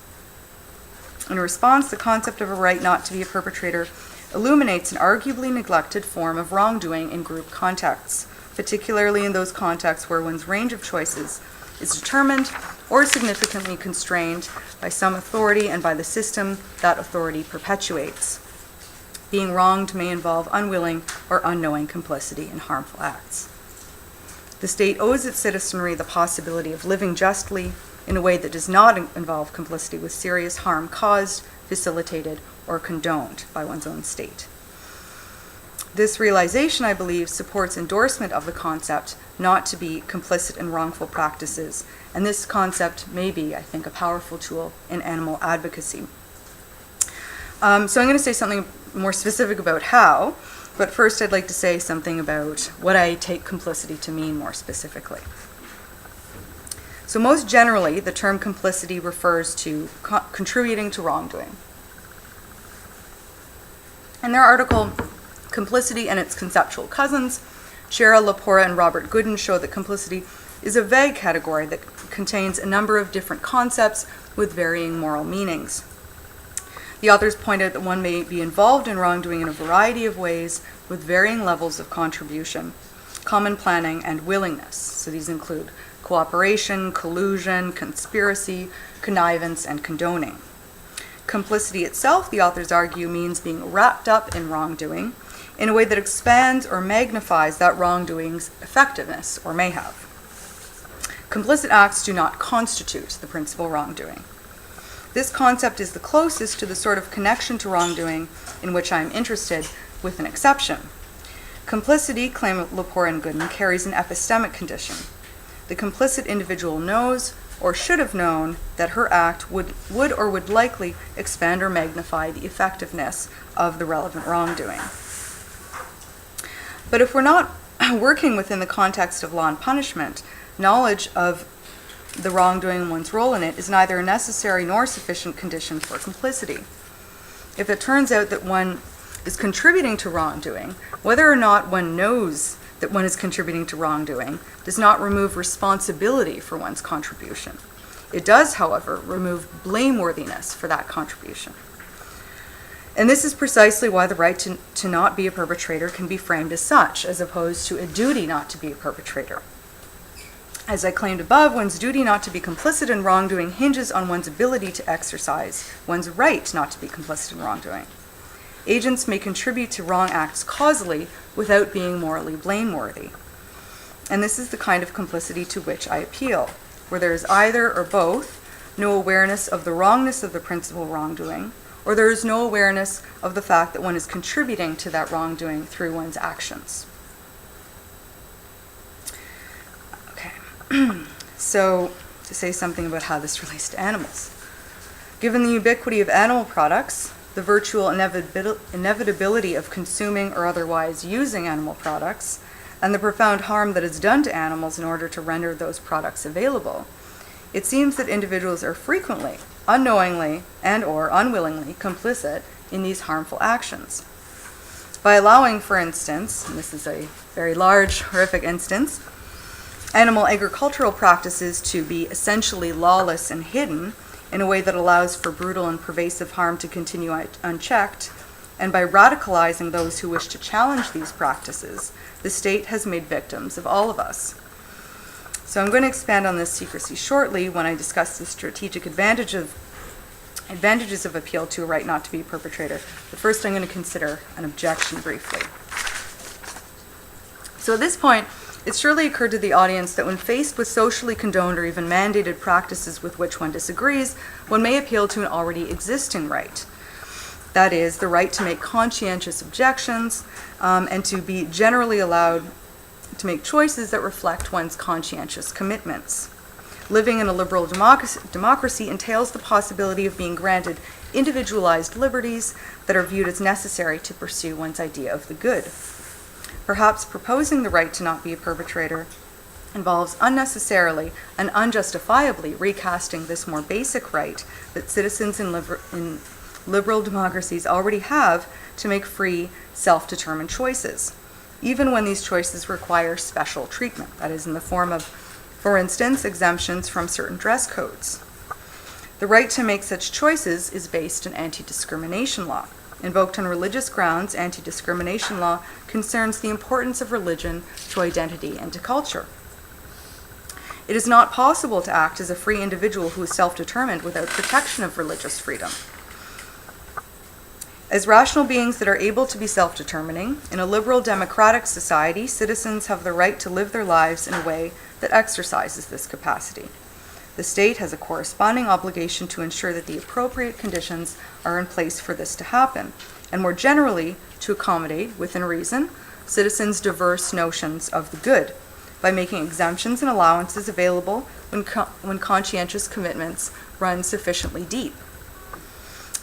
In response, the concept of a right not to be a perpetrator illuminates an arguably neglected form of wrongdoing in group contexts, particularly in those contexts where one's range of choices is determined or significantly constrained by some authority and by the system that authority perpetuates. Being wronged may involve unwilling or unknowing complicity in harmful acts. The state owes its citizenry the possibility of living justly in a way that does not involve complicity with serious harm caused, facilitated, or condoned by one's own state. This realization, I believe, supports endorsement of the concept not to be complicit in wrongful practices, and this concept may be, I think, a powerful tool in animal advocacy. So I'm going to say something more specific about how, but first I'd like to say something about what I take complicity to mean more specifically. So most generally, the term complicity refers to contributing to wrongdoing. In their article, Complicity and Its Conceptual Cousins, Shara Lepora and Robert Gooden show that complicity is a vague category that contains a number of different concepts with varying moral meanings. The authors point out that one may be involved in wrongdoing in a variety of ways with varying levels of contribution, common planning, and willingness. So these include cooperation, collusion, conspiracy, connivance, and condoning. Complicity itself, the authors argue, means being wrapped up in wrongdoing in a way that expands or magnifies that wrongdoing's effectiveness, or may have. Complicit acts do not constitute the principal wrongdoing. This concept is the closest to the sort of connection to wrongdoing in which I am interested, with an exception. Complicity, claim Lepore and Gooden, carries an epistemic condition. The complicit individual knows, or should have known, that her act would or would likely expand or magnify the effectiveness of the relevant wrongdoing. But if we're not working within the context of law and punishment, knowledge of the wrongdoing and one's role in it is neither a necessary nor sufficient condition for complicity. If it turns out that one is contributing to wrongdoing, whether or not one knows that one is contributing to wrongdoing does not remove responsibility for one's contribution. It does, however, remove blameworthiness for that contribution. And this is precisely why the right to not be a perpetrator can be framed as such, as opposed to a duty not to be a perpetrator. As I claimed above, one's duty not to be complicit in wrongdoing hinges on one's ability to exercise one's right not to be complicit in wrongdoing. Agents may contribute to wrong acts causally without being morally blameworthy. And this is the kind of complicity to which I appeal, where there is either or both no awareness of the wrongness of the principal wrongdoing, or there is no awareness of the fact that one is contributing to that wrongdoing through one's actions. Okay, so to say something about how this relates to animals. Given the ubiquity of animal products, the virtual inevitability of consuming or otherwise using animal products, and the profound harm that is done to animals in order to render those products available, it seems that individuals are frequently, unknowingly and or unwillingly complicit in these harmful actions. By allowing, for instance, and this is a very large, horrific instance, animal agricultural practices to be essentially lawless and hidden in a way that allows for brutal and pervasive harm to continue unchecked, and by radicalizing those who wish to challenge these practices, the state has made victims of all of us. So I'm going to expand on this secrecy shortly when I discuss the strategic advantages of appeal to a right not to be a perpetrator. But first I'm going to consider an objection briefly. So at this point, it surely occurred to the audience that when faced with socially condoned or even mandated practices with which one disagrees, one may appeal to an already existing right. That is, the right to make conscientious objections and to be generally allowed to make choices that reflect one's conscientious commitments. Living in a liberal democracy entails the possibility of being granted individualized liberties that are viewed as necessary to pursue one's idea of the good. Perhaps proposing the right to not be a perpetrator involves unnecessarily and unjustifiably recasting this more basic right that citizens in liberal democracies already have to make free, self-determined choices, even when these choices require special treatment, that is, in the form of, for instance, exemptions from certain dress codes. The right to make such choices is based in anti-discrimination law. Invoked on religious grounds, anti-discrimination law concerns the importance of religion to identity and to culture. It is not possible to act as a free individual who is self-determined without protection of religious freedom. As rational beings that are able to be self-determining, in a liberal democratic society, citizens have the right to live their lives in a way that exercises this capacity. The state has a corresponding obligation to ensure that the appropriate conditions are in place for this to happen, and more generally, to accommodate, within reason, citizens' diverse notions of the good, by making exemptions and allowances available when conscientious commitments run sufficiently deep.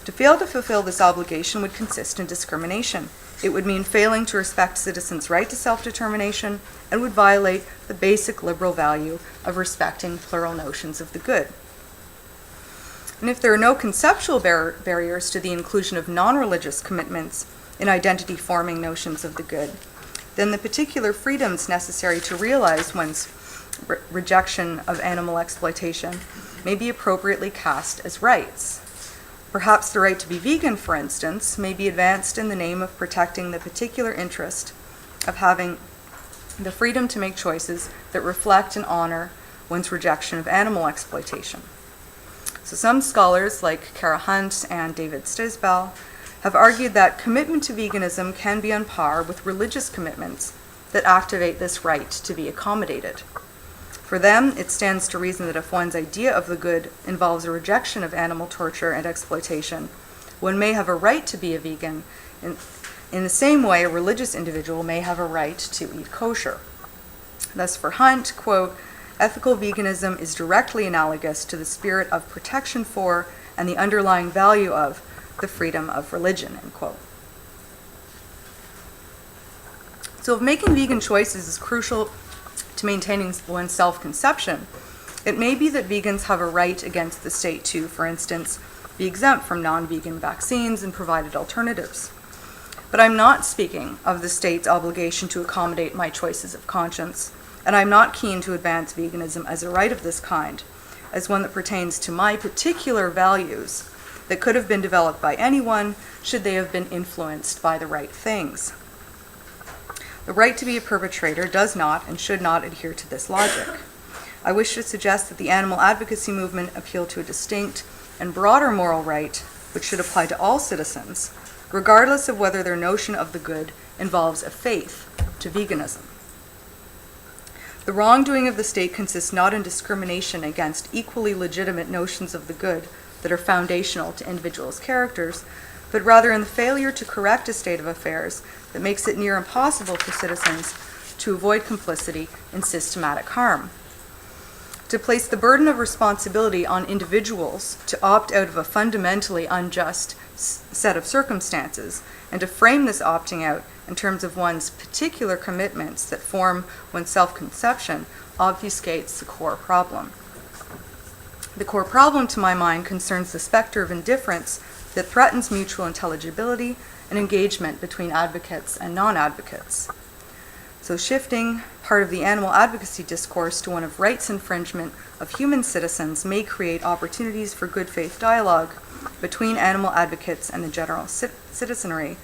To fail to fulfill this obligation would consist in discrimination. It would mean failing to respect citizens' right to self-determination and would violate the basic liberal value of respecting plural notions of the good. And if there are no conceptual barriers to the inclusion of non-religious commitments in identity-forming notions of the good, then the particular freedoms necessary to realize one's rejection of animal exploitation may be appropriately cast as rights. Perhaps the right to be vegan, for instance, may be advanced in the name of protecting the particular interest of having the freedom to make choices that reflect and honor one's rejection of animal exploitation. So some scholars, like Kara Hunt and David Stisbell, have argued that commitment to veganism can be on par with religious commitments that activate this right to be accommodated. For them, it stands to reason that if one's idea of the good involves a rejection of animal torture and exploitation, one may have a right to be a vegan. In the same way, a religious individual may have a right to eat kosher. Thus, for Hunt, quote, ethical veganism is directly analogous to the spirit of protection for and the underlying value of the freedom of religion, end quote. So if making vegan choices is crucial to maintaining one's self-conception, it may be that vegans have a right against the state to, for instance, be exempt from non-vegan vaccines and provided alternatives. But I'm not speaking of the state's obligation to accommodate my choices of conscience, and I'm not keen to advance veganism as a right of this kind, as one that pertains to my particular values that could have been developed by anyone should they have been influenced by the right things. The right to be a perpetrator does not and should not adhere to this logic. I wish to suggest that the animal advocacy movement appealed to a distinct and broader moral right which should apply to all citizens, regardless of whether their notion of the good involves a faith to veganism. The wrongdoing of the state consists not in discrimination against equally legitimate notions of the good that are foundational to individuals' characters, but rather in the failure to correct a state of affairs that makes it near impossible for citizens to avoid complicity in systematic harm. To place the burden of responsibility on individuals to opt out of a fundamentally unjust set of circumstances, and to frame this opting out in terms of one's particular commitments that form one's self-conception, obfuscates the core problem. The core problem, to my mind, concerns the specter of indifference that threatens mutual intelligibility and engagement between advocates and non-advocates. So shifting part of the animal advocacy discourse to one of rights infringement of human citizens may create opportunities for good faith dialogue between animal advocates and the general citizenry,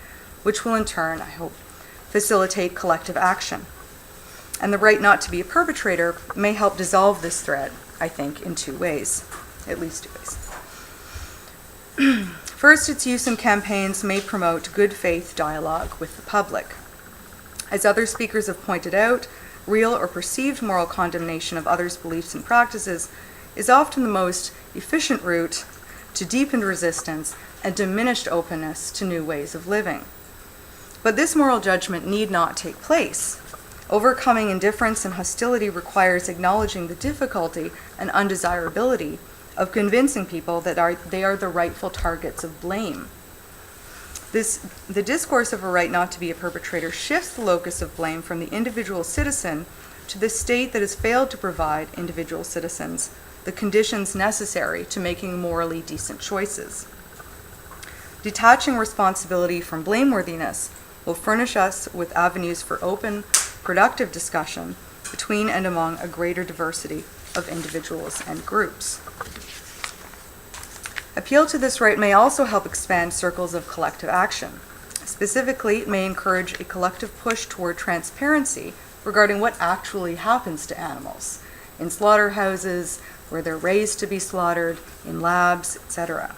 which will in turn, I hope, facilitate collective action. And the right not to be a perpetrator may help dissolve this thread, I think, in two ways, at least two ways. First, its use in campaigns may promote good faith dialogue with the public. As other speakers have pointed out, real or perceived moral condemnation of others' beliefs and practices is often the most efficient route to deepened resistance and diminished openness to new ways of living. But this moral judgment need not take place. Overcoming indifference and hostility requires acknowledging the difficulty and undesirability of convincing people that they are the rightful targets of blame. The discourse of a right not to be a perpetrator shifts the locus of blame from the individual citizen to the state that has failed to provide individual citizens the conditions necessary to making morally decent choices. Detaching responsibility from blameworthiness will furnish us with avenues for open, productive discussion between and among a greater diversity of individuals and groups. Appeal to this right may also help expand circles of collective action. Specifically, it may encourage a collective push toward transparency regarding what actually happens to animals in slaughterhouses, where they're raised to be slaughtered, in labs, etc.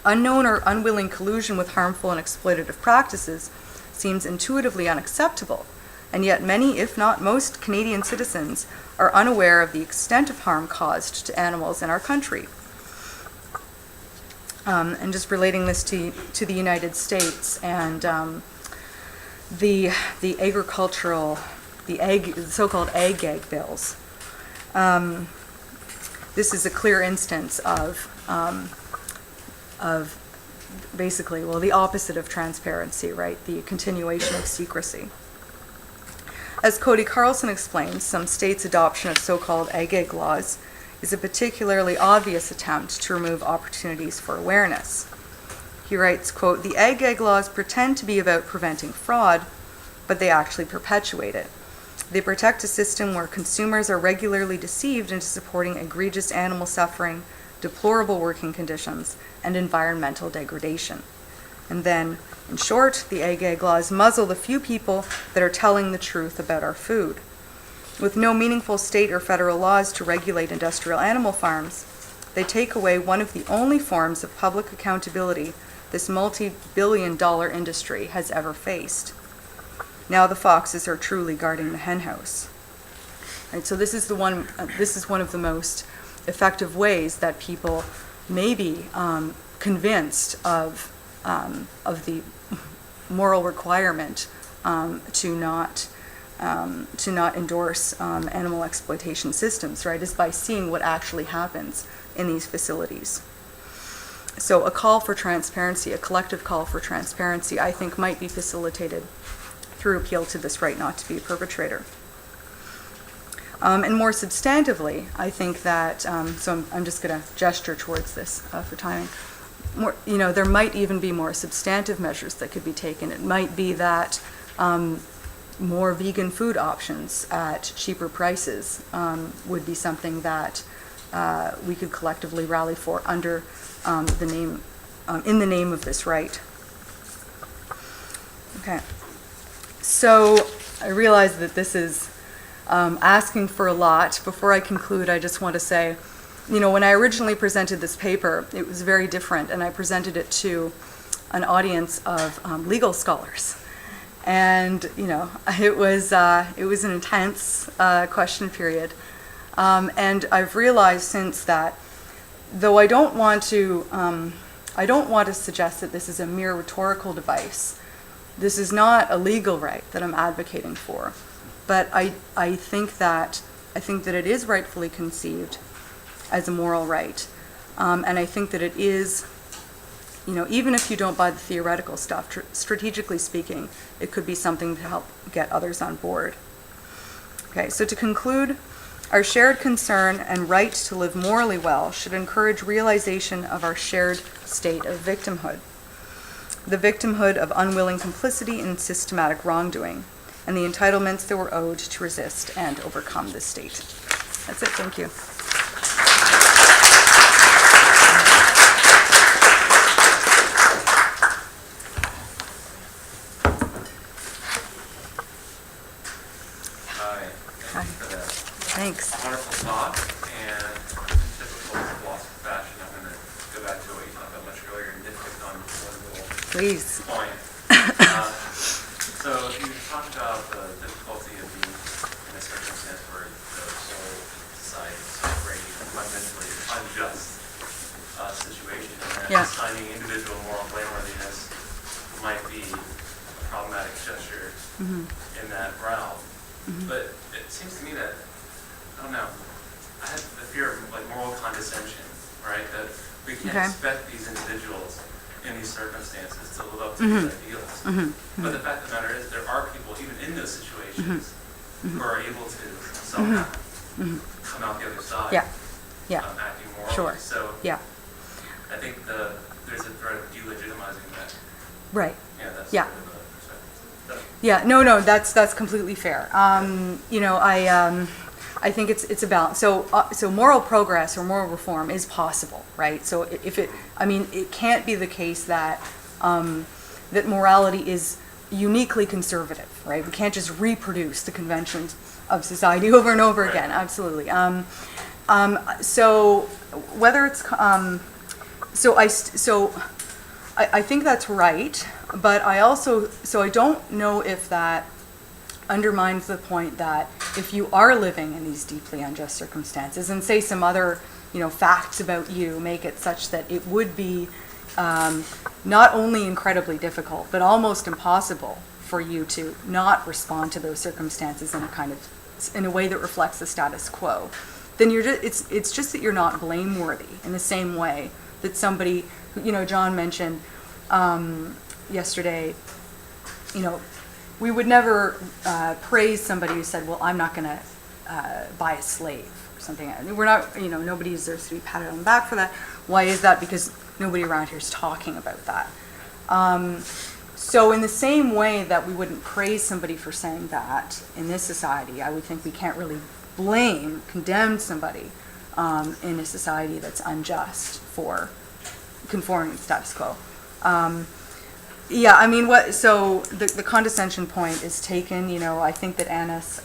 Unknown or unwilling collusion with harmful and exploitative practices seems intuitively unacceptable, and yet many, if not most, Canadian citizens are unaware of the extent of harm caused to animals in our country. And just relating this to the United States and the agricultural, the so-called ag bills. This is a clear instance of basically, well, the opposite of transparency, right? The continuation of secrecy. As Cody Carlson explains, some states' adoption of so-called ag laws is a particularly obvious attempt to remove opportunities for awareness. He writes, quote, "The egg laws pretend to be about preventing fraud, but they actually perpetuate it. They protect a system where consumers are regularly deceived into supporting egregious animal suffering, deplorable working conditions, and environmental degradation." And then, in short, the egg laws muzzle the few people that are telling the truth about our food. With no meaningful state or federal laws to regulate industrial animal farms, they take away one of the only forms of public accountability this multi-billion-dollar industry has ever faced. Now the foxes are truly guarding the henhouse. Right, so this is one of the most effective ways that people may be convinced of the moral requirement to not endorse animal exploitation systems, right, is by seeing what actually happens in these facilities. So a call for transparency, a collective call for transparency, I think might be facilitated through appeal to this right not to be a perpetrator. And more substantively, I think that, so I'm just going to gesture towards this for timing. There might even be more substantive measures that could be taken. It might be that more vegan food options at cheaper prices would be something that we could collectively rally for under in the name of this right. Okay. So I realize that this is asking for a lot. Before I conclude, I just want to say, when I originally presented this paper, it was very different, and I presented it to an audience of legal scholars. And, it was an intense question period. And I've realized since that, though I don't want to suggest that this is a mere rhetorical device. This is not a legal right that I'm advocating for, but I think that it is rightfully conceived as a moral right, and I think that it is, even if you don't buy the theoretical stuff, strategically speaking, it could be something to help get others on board. Okay, so to conclude, our shared concern and right to live morally well should encourage realization of our shared state of victimhood, the victimhood of unwilling complicity in systematic wrongdoing, and the entitlements that were owed to resist and overcome this state. That's it, thank you. Thanks. Wonderful talk, and typical philosopher fashion, I'm going to go back to what you talked about much earlier and nitpick on one little Please. point. So you talked about the difficulty of being in a circumstance where the whole society is operating fundamentally unjust situation, and that assigning individual moral blameworthiness might be a problematic gesture in that realm. But it seems to me that, I don't know, I have the fear of moral condescension, right? That we can't expect these individuals in these circumstances to live up to these ideals. But the fact of the matter is there are people, even in those situations, who are able to somehow come out the other side acting morally. Sure. So I think there's a threat of delegitimizing that. Right. Yeah, that's Yeah. sort of the perspective. Yeah, no, that's completely fair. I think it's about so moral progress or moral reform is possible, right? So it can't be the case that that morality is uniquely conservative, right? We can't just reproduce the conventions of society over and over again. Absolutely. So whether it's I think that's right, but I don't know if that undermines the point that if you are living in these deeply unjust circumstances, and say some other, facts about you make it such that it would be not only incredibly difficult, but almost impossible for you to not respond to those circumstances in a way that reflects the status quo, then it's just that you're not blameworthy in the same way that somebody, John mentioned yesterday, we would never praise somebody who said, well, I'm not going to buy a slave or something. We're not, nobody deserves to be patted on the back for that. Why is that? Because nobody around here is talking about that. So in the same way that we wouldn't praise somebody for saying that in this society, I would think we can't really condemn somebody in a society that's unjust for conforming to status quo. Yeah, I mean, so the condescension point is taken. You know, I think that Annis,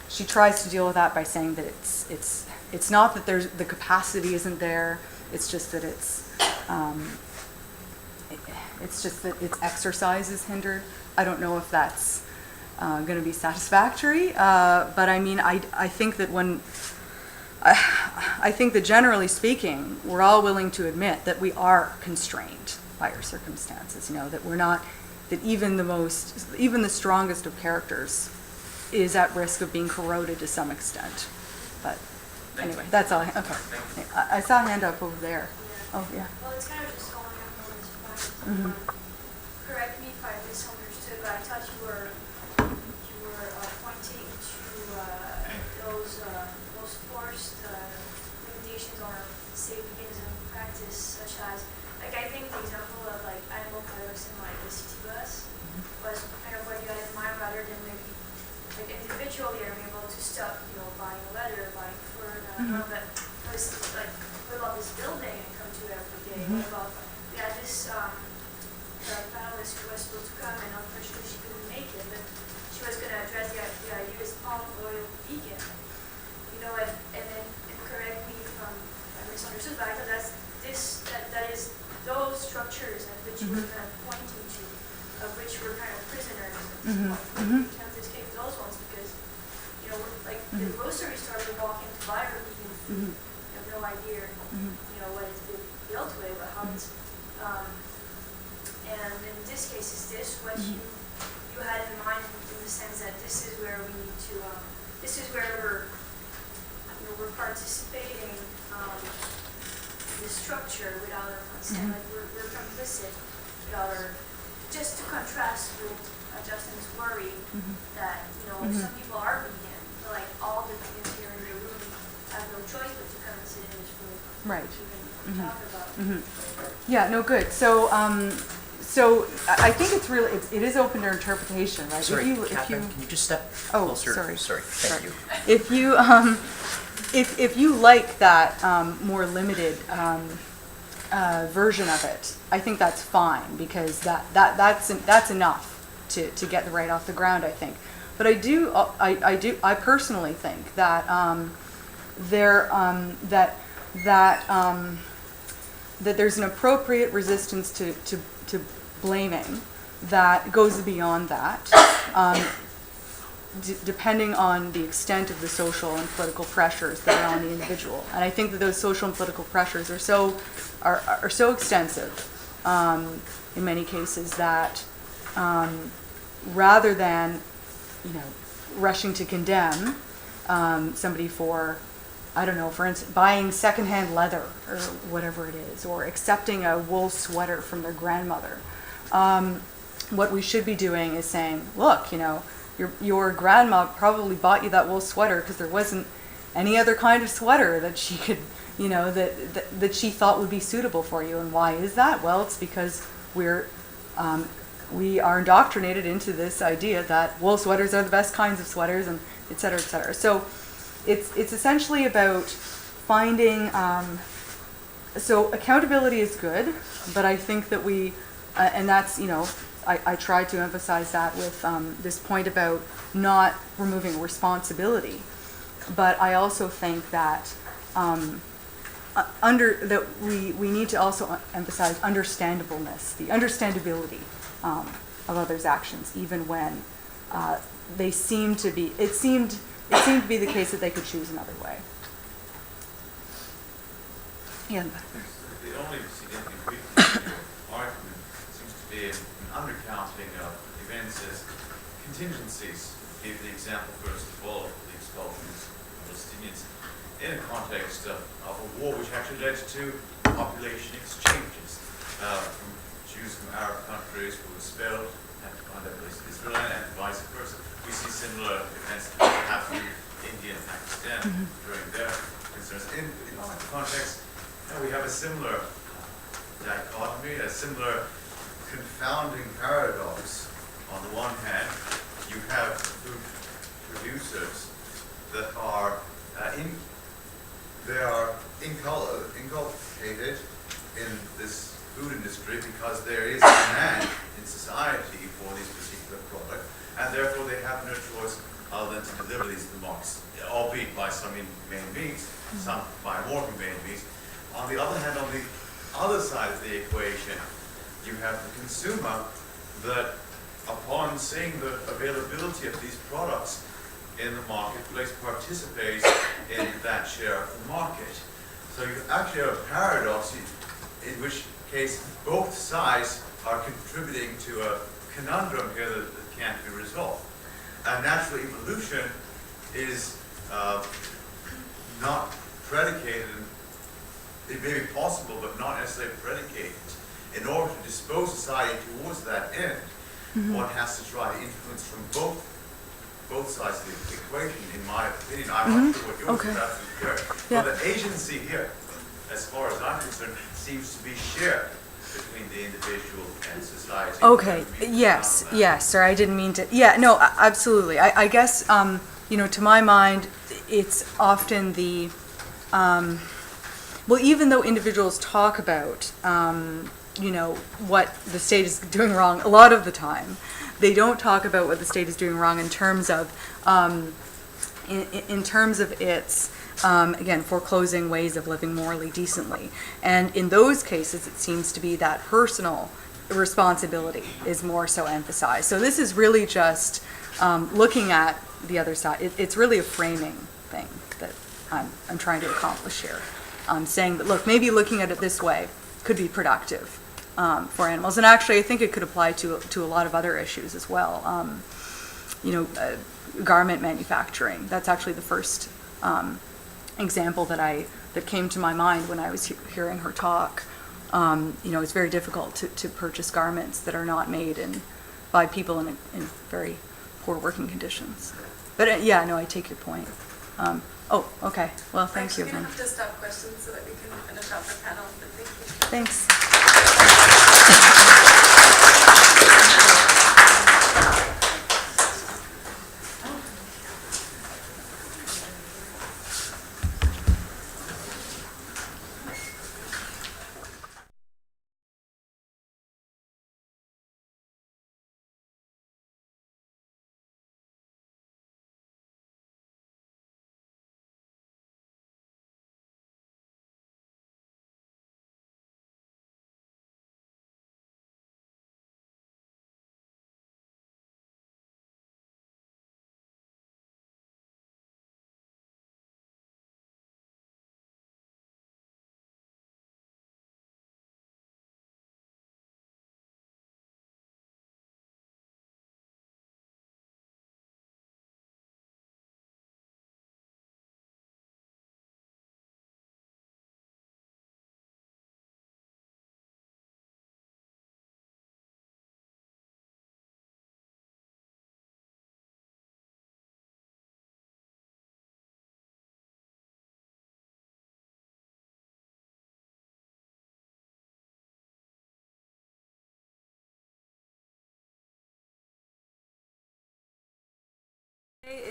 she tries to deal with that by saying that it's not that the capacity isn't there. It's just that it's just that its exercise is hindered. I don't know if that's going to be satisfactory, but I mean, I think that I think that generally speaking, we're all willing to admit that we are constrained by our circumstances. You know, that we're not, that even the strongest of characters is at risk of being corroded to some extent. But anyway, that's all. Okay, I saw a hand up over there. Oh yeah. Well, it's kind of just following up on this point. Correct me if I misunderstood, but I thought you were pointing to those forced limitations on our safe beginnings and practice, such as, like, I think the example of like animal products and like the city bus was kind of what you had in mind, rather than maybe like individually I'm able to stop, you know, buying leather, buying fur, but it was like, what about this building and come to every day? What about, we had this the panelist who was supposed to come, and unfortunately she couldn't make it, but she was going to address the idea is palm oil vegan. You know, and correct me if I misunderstood, but I thought that is those structures at which we're kind of pointing to, of which we're kind of prisoners at this point. We can't escape those ones because, you know, like the grocery store we walk in to buy our vegan food, you have no idea, you know, what it's been built with, but how it's, and in this case, is this what you had in mind in the sense that this is where we need to, this is where we're participating in the structure without our consent, like we're complicit without our, just to contrast with Justin's worry that, you know, some people are vegan, but like all the vegans here in the room have no choice but to come and sit in this room. Right. To even talk about it. Yeah, no, good. So, so I think it's really, it is open to interpretation, right? Sorry, if Catherine, can you just step Oh, closer? sorry. Thank you. If you, if you like that more limited version of it, I think that's fine, because that's enough to get the right off the ground, I think. But I personally think that that there's an appropriate resistance to blaming that goes beyond that, depending on the extent of the social and political pressures that are on the individual. And I think that those social and political pressures are so extensive in many cases that rather than, you know, rushing to condemn somebody for, I don't know, for instance, buying secondhand leather or whatever it is, or accepting a wool sweater from their grandmother. What we should be doing is saying, look, you know, your grandma probably bought you that wool sweater because there wasn't any other kind of sweater that she could, you know, that she thought would be suitable for you. And why is that? Well, it's because we are indoctrinated into this idea that wool sweaters are the best kinds of sweaters, and et cetera, et cetera. So it's essentially about finding, so accountability is good, but I think that we, and that's, you know, I try to emphasize that with this point about not removing responsibility. But I also think that we need to also emphasize understandableness, the understandability of others' actions, even when they seem to be. It seemed to be the case that they could choose another way. Yeah. The only significant weakness in your argument seems to be an undercounting of events as contingencies. Give the example first of all of the expulsions of Palestinians in a context of a war which actually led to population exchanges from Jews from Arab countries who were expelled and to find out Israel, and vice versa. We see similar events that happen in India and Pakistan during their concerns. In that context, we have a similar dichotomy, a similar confounding paradox. On the one hand, you have food producers that are inculcated in this food industry because there is demand in society for these particular products, and therefore they have no choice other than to deliver these to the markets, albeit by some inhumane means, some by more humane means. On the other hand, on the other side of the equation, you have the consumer that, upon seeing the availability of these products in the marketplace, participates in that share of the market. So you actually have a paradox in which case both sides are contributing to a conundrum here that can't be resolved. And natural evolution is not predicated, it may be possible, but not necessarily predicated. In order to dispose society towards that end, one has to try to influence from both sides of the equation, in my opinion. I'm not sure what yours is, absolutely correct. Yeah. But the agency here, as far as I'm concerned, seems to be shared between the individual and society. Okay, yes, sorry, I didn't mean to, yeah, no, absolutely. I guess, you know, to my mind, it's often the, well, even though individuals talk about, you know, what the state is doing wrong, a lot of the time, they don't talk about what the state is doing wrong in terms of, in terms of its, again, foreclosing ways of living morally decently. And in those cases, it seems to be that personal responsibility is more so emphasized. So this is really just looking at the other side. It's really a framing thing that I'm trying to accomplish here. Saying that, look, maybe looking at it this way could be productive for animals. And actually, I think it could apply to a lot of other issues as well. You know, garment manufacturing. That's actually the first example that came to my mind when I was hearing her talk. You know, it's very difficult to purchase garments that are not made by people in very poor working conditions. But yeah, no, I take your point. Oh, okay. Well, thank you. We're going to have to stop questions so that we can finish off our panel, but thank you. Thanks.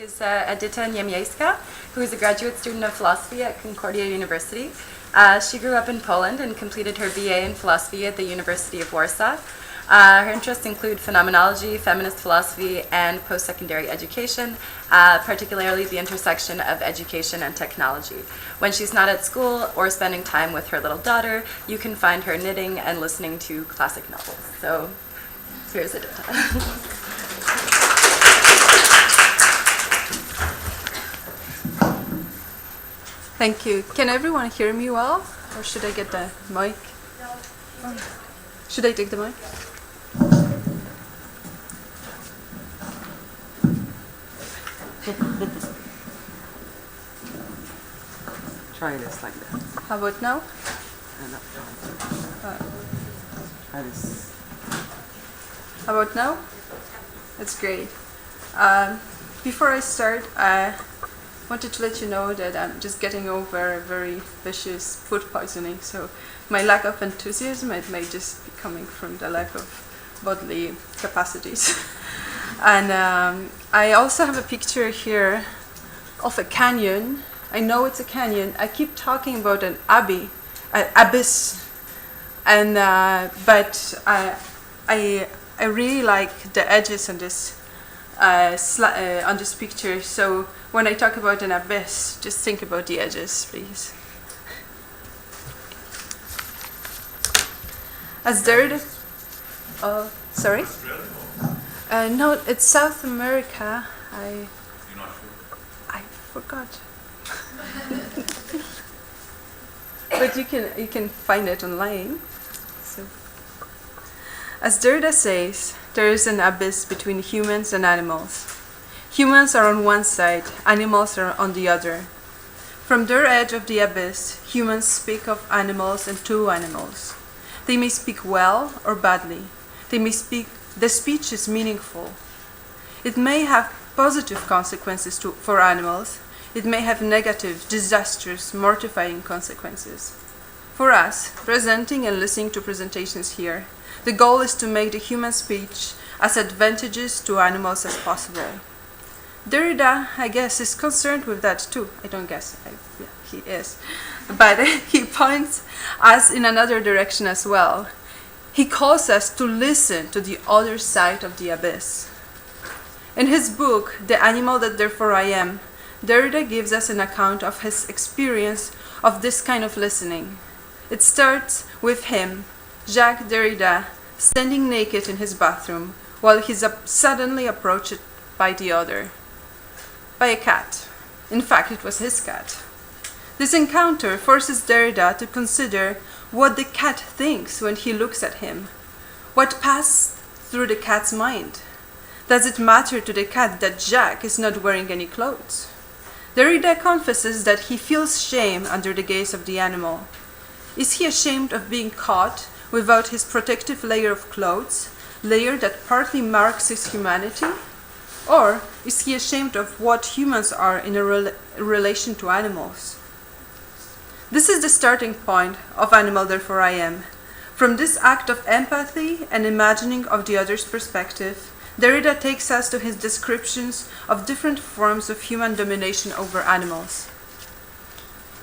Is Edyta Niemyjska, who is a graduate student of philosophy at Concordia University. She grew up in Poland and completed her BA in philosophy at the University of Warsaw. Her interests include phenomenology, feminist philosophy, and post-secondary education, particularly the intersection of education and technology. When she's not at school or spending time with her little daughter, you can find her knitting and listening to classic novels. So here's Edyta. Thank you. Can everyone hear me well? Or should I get the mic? Oh. Should I take the mic? Try this like that. How about now? Try this. How about now? That's great. Before I start, I wanted to let you know that I'm just getting over a very vicious food poisoning, so my lack of enthusiasm, it may just be coming from the lack of bodily capacities. And I also have a picture here of a canyon. I know it's a canyon. I keep talking about an abyss, and but I really like the edges on this on this picture. So when I talk about an abyss, just think about the edges, please. As Derrida, sorry. No, it's South America. You're not sure? I forgot. But you can find it online. So, as Derrida says, there is an abyss between humans and animals. Humans are on one side, animals are on the other. From their edge of the abyss, humans speak of animals and to animals. They may speak well or badly. The speech is meaningful. It may have positive consequences for animals. It may have negative, disastrous, mortifying consequences. For us, presenting and listening to presentations here, the goal is to make the human speech as advantageous to animals as possible. Derrida, I guess, is concerned with that too. I don't guess, yeah, he is. But he points us in another direction as well. He calls us to listen to the other side of the abyss. In his book, The Animal That Therefore I Am, Derrida gives us an account of his experience of this kind of listening. It starts with him, Jacques Derrida, standing naked in his bathroom while he's suddenly approached by a cat. In fact, it was his cat. This encounter forces Derrida to consider what the cat thinks when he looks at him. What passed through the cat's mind? Does it matter to the cat that Jacques is not wearing any clothes? Derrida confesses that he feels shame under the gaze of the animal. Is he ashamed of being caught without his protective layer of clothes, layer that partly marks his humanity? Or is he ashamed of what humans are in a relation to animals? This is the starting point of Animal Therefore I Am. From this act of empathy and imagining of the other's perspective, Derrida takes us to his descriptions of different forms of human domination over animals.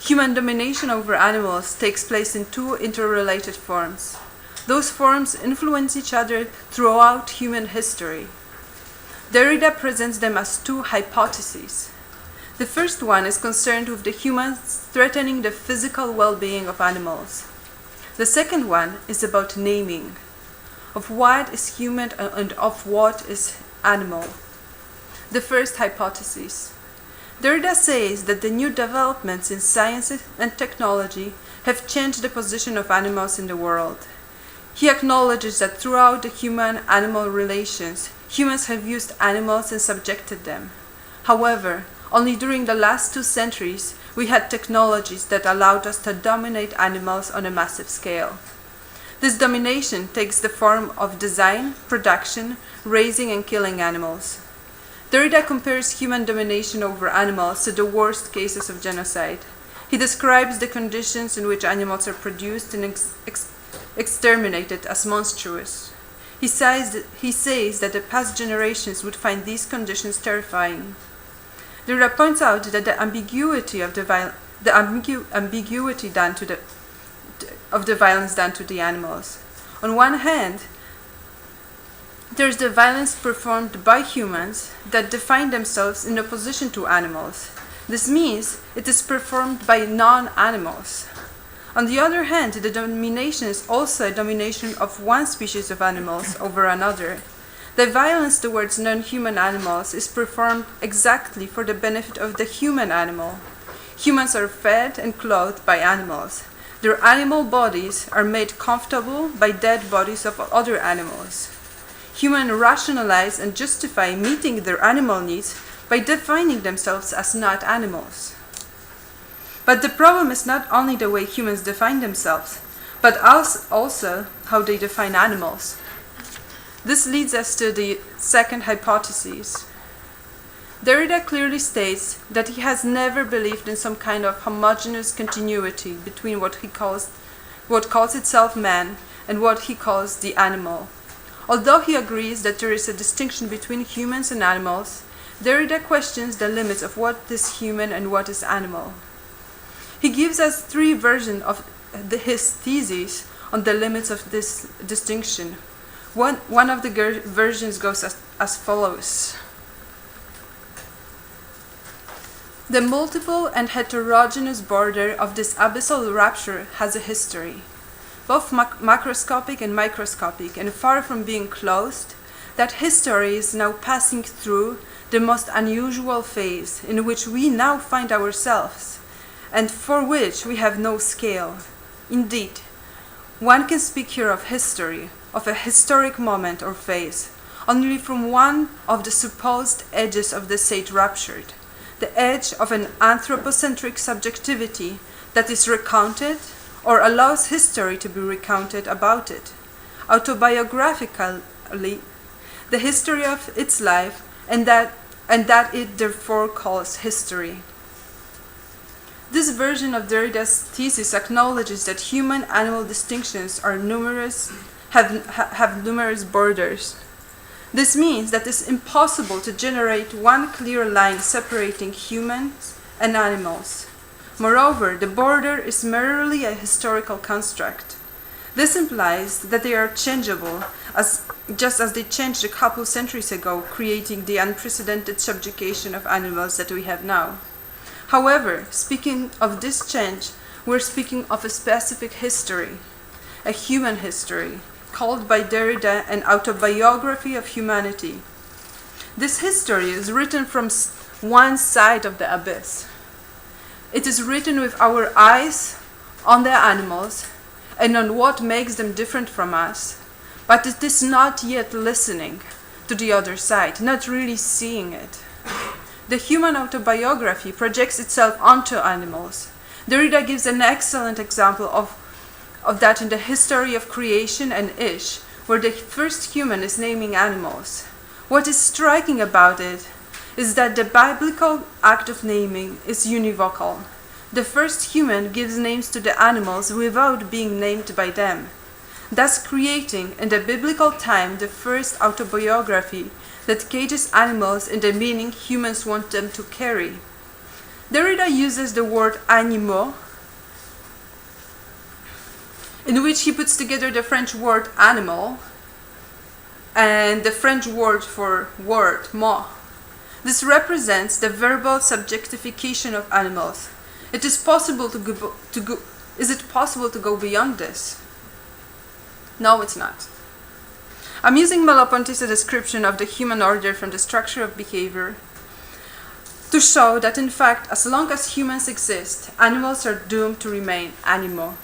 Human domination over animals takes place in two interrelated forms. Those forms influence each other throughout human history. Derrida presents them as two hypotheses. The first one is concerned with the humans threatening the physical well-being of animals. The second one is about naming, of what is human and of what is animal. The first hypothesis. Derrida says that the new developments in science and technology have changed the position of animals in the world. He acknowledges that throughout the human-animal relations, humans have used animals and subjected them. However, only during the last 2 centuries, we had technologies that allowed us to dominate animals on a massive scale. This domination takes the form of design, production, raising and killing animals. Derrida compares human domination over animals to the worst cases of genocide. He describes the conditions in which animals are produced and exterminated as monstrous. He says that the past generations would find these conditions terrifying. Derrida points out that the ambiguity of the violence done to the animals. On one hand, there is the violence performed by humans that define themselves in opposition to animals. This means it is performed by non-animals. On the other hand, the domination is also a domination of one species of animals over another. The violence towards non-human animals is performed exactly for the benefit of the human animal. Humans are fed and clothed by animals. Their animal bodies are made comfortable by dead bodies of other animals. Humans rationalize and justify meeting their animal needs by defining themselves as not animals. But the problem is not only the way humans define themselves, but also how they define animals. This leads us to the second hypothesis. Derrida clearly states that he has never believed in some kind of homogeneous continuity between what calls itself man and what he calls the animal. Although he agrees that there is a distinction between humans and animals, Derrida questions the limits of what is human and what is animal. He gives us three versions of his theses on the limits of this distinction. One of the versions goes as follows. The multiple and heterogeneous border of this abyssal rupture has a history, both macroscopic and microscopic, and far from being closed, that history is now passing through the most unusual phase in which we now find ourselves, and for which we have no scale. Indeed, one can speak here of history, of a historic moment or phase, only from one of the supposed edges of the state ruptured, the edge of an anthropocentric subjectivity that is recounted or allows history to be recounted about it, autobiographically, the history of its life, and that it therefore calls history. This version of Derrida's thesis acknowledges that human-animal distinctions are numerous, have numerous borders. This means that it's impossible to generate one clear line separating humans and animals. Moreover, the border is merely a historical construct. This implies that they are changeable, just as they changed a couple centuries ago, creating the unprecedented subjugation of animals that we have now. However, speaking of this change, we're speaking of a specific history, a human history, called by Derrida an autobiography of humanity. This history is written from one side of the abyss. It is written with our eyes on the animals and on what makes them different from us, but it is not yet listening to the other side, not really seeing it. The human autobiography projects itself onto animals. Derrida gives an excellent example of that in the history of creation and Ish, where the first human is naming animals. What is striking about it is that the biblical act of naming is univocal. The first human gives names to the animals without being named by them, thus creating in the biblical time the first autobiography that cages animals in the meaning humans want them to carry. Derrida uses the word Animot, in which he puts together the French word animal and the French word for word, mot. This represents the verbal subjectification of animals. Is it possible to go beyond this? No, it's not. I'm using Merleau-Ponty's description of the human order from the structure of behavior to show that, in fact, as long as humans exist, animals are doomed to remain animal.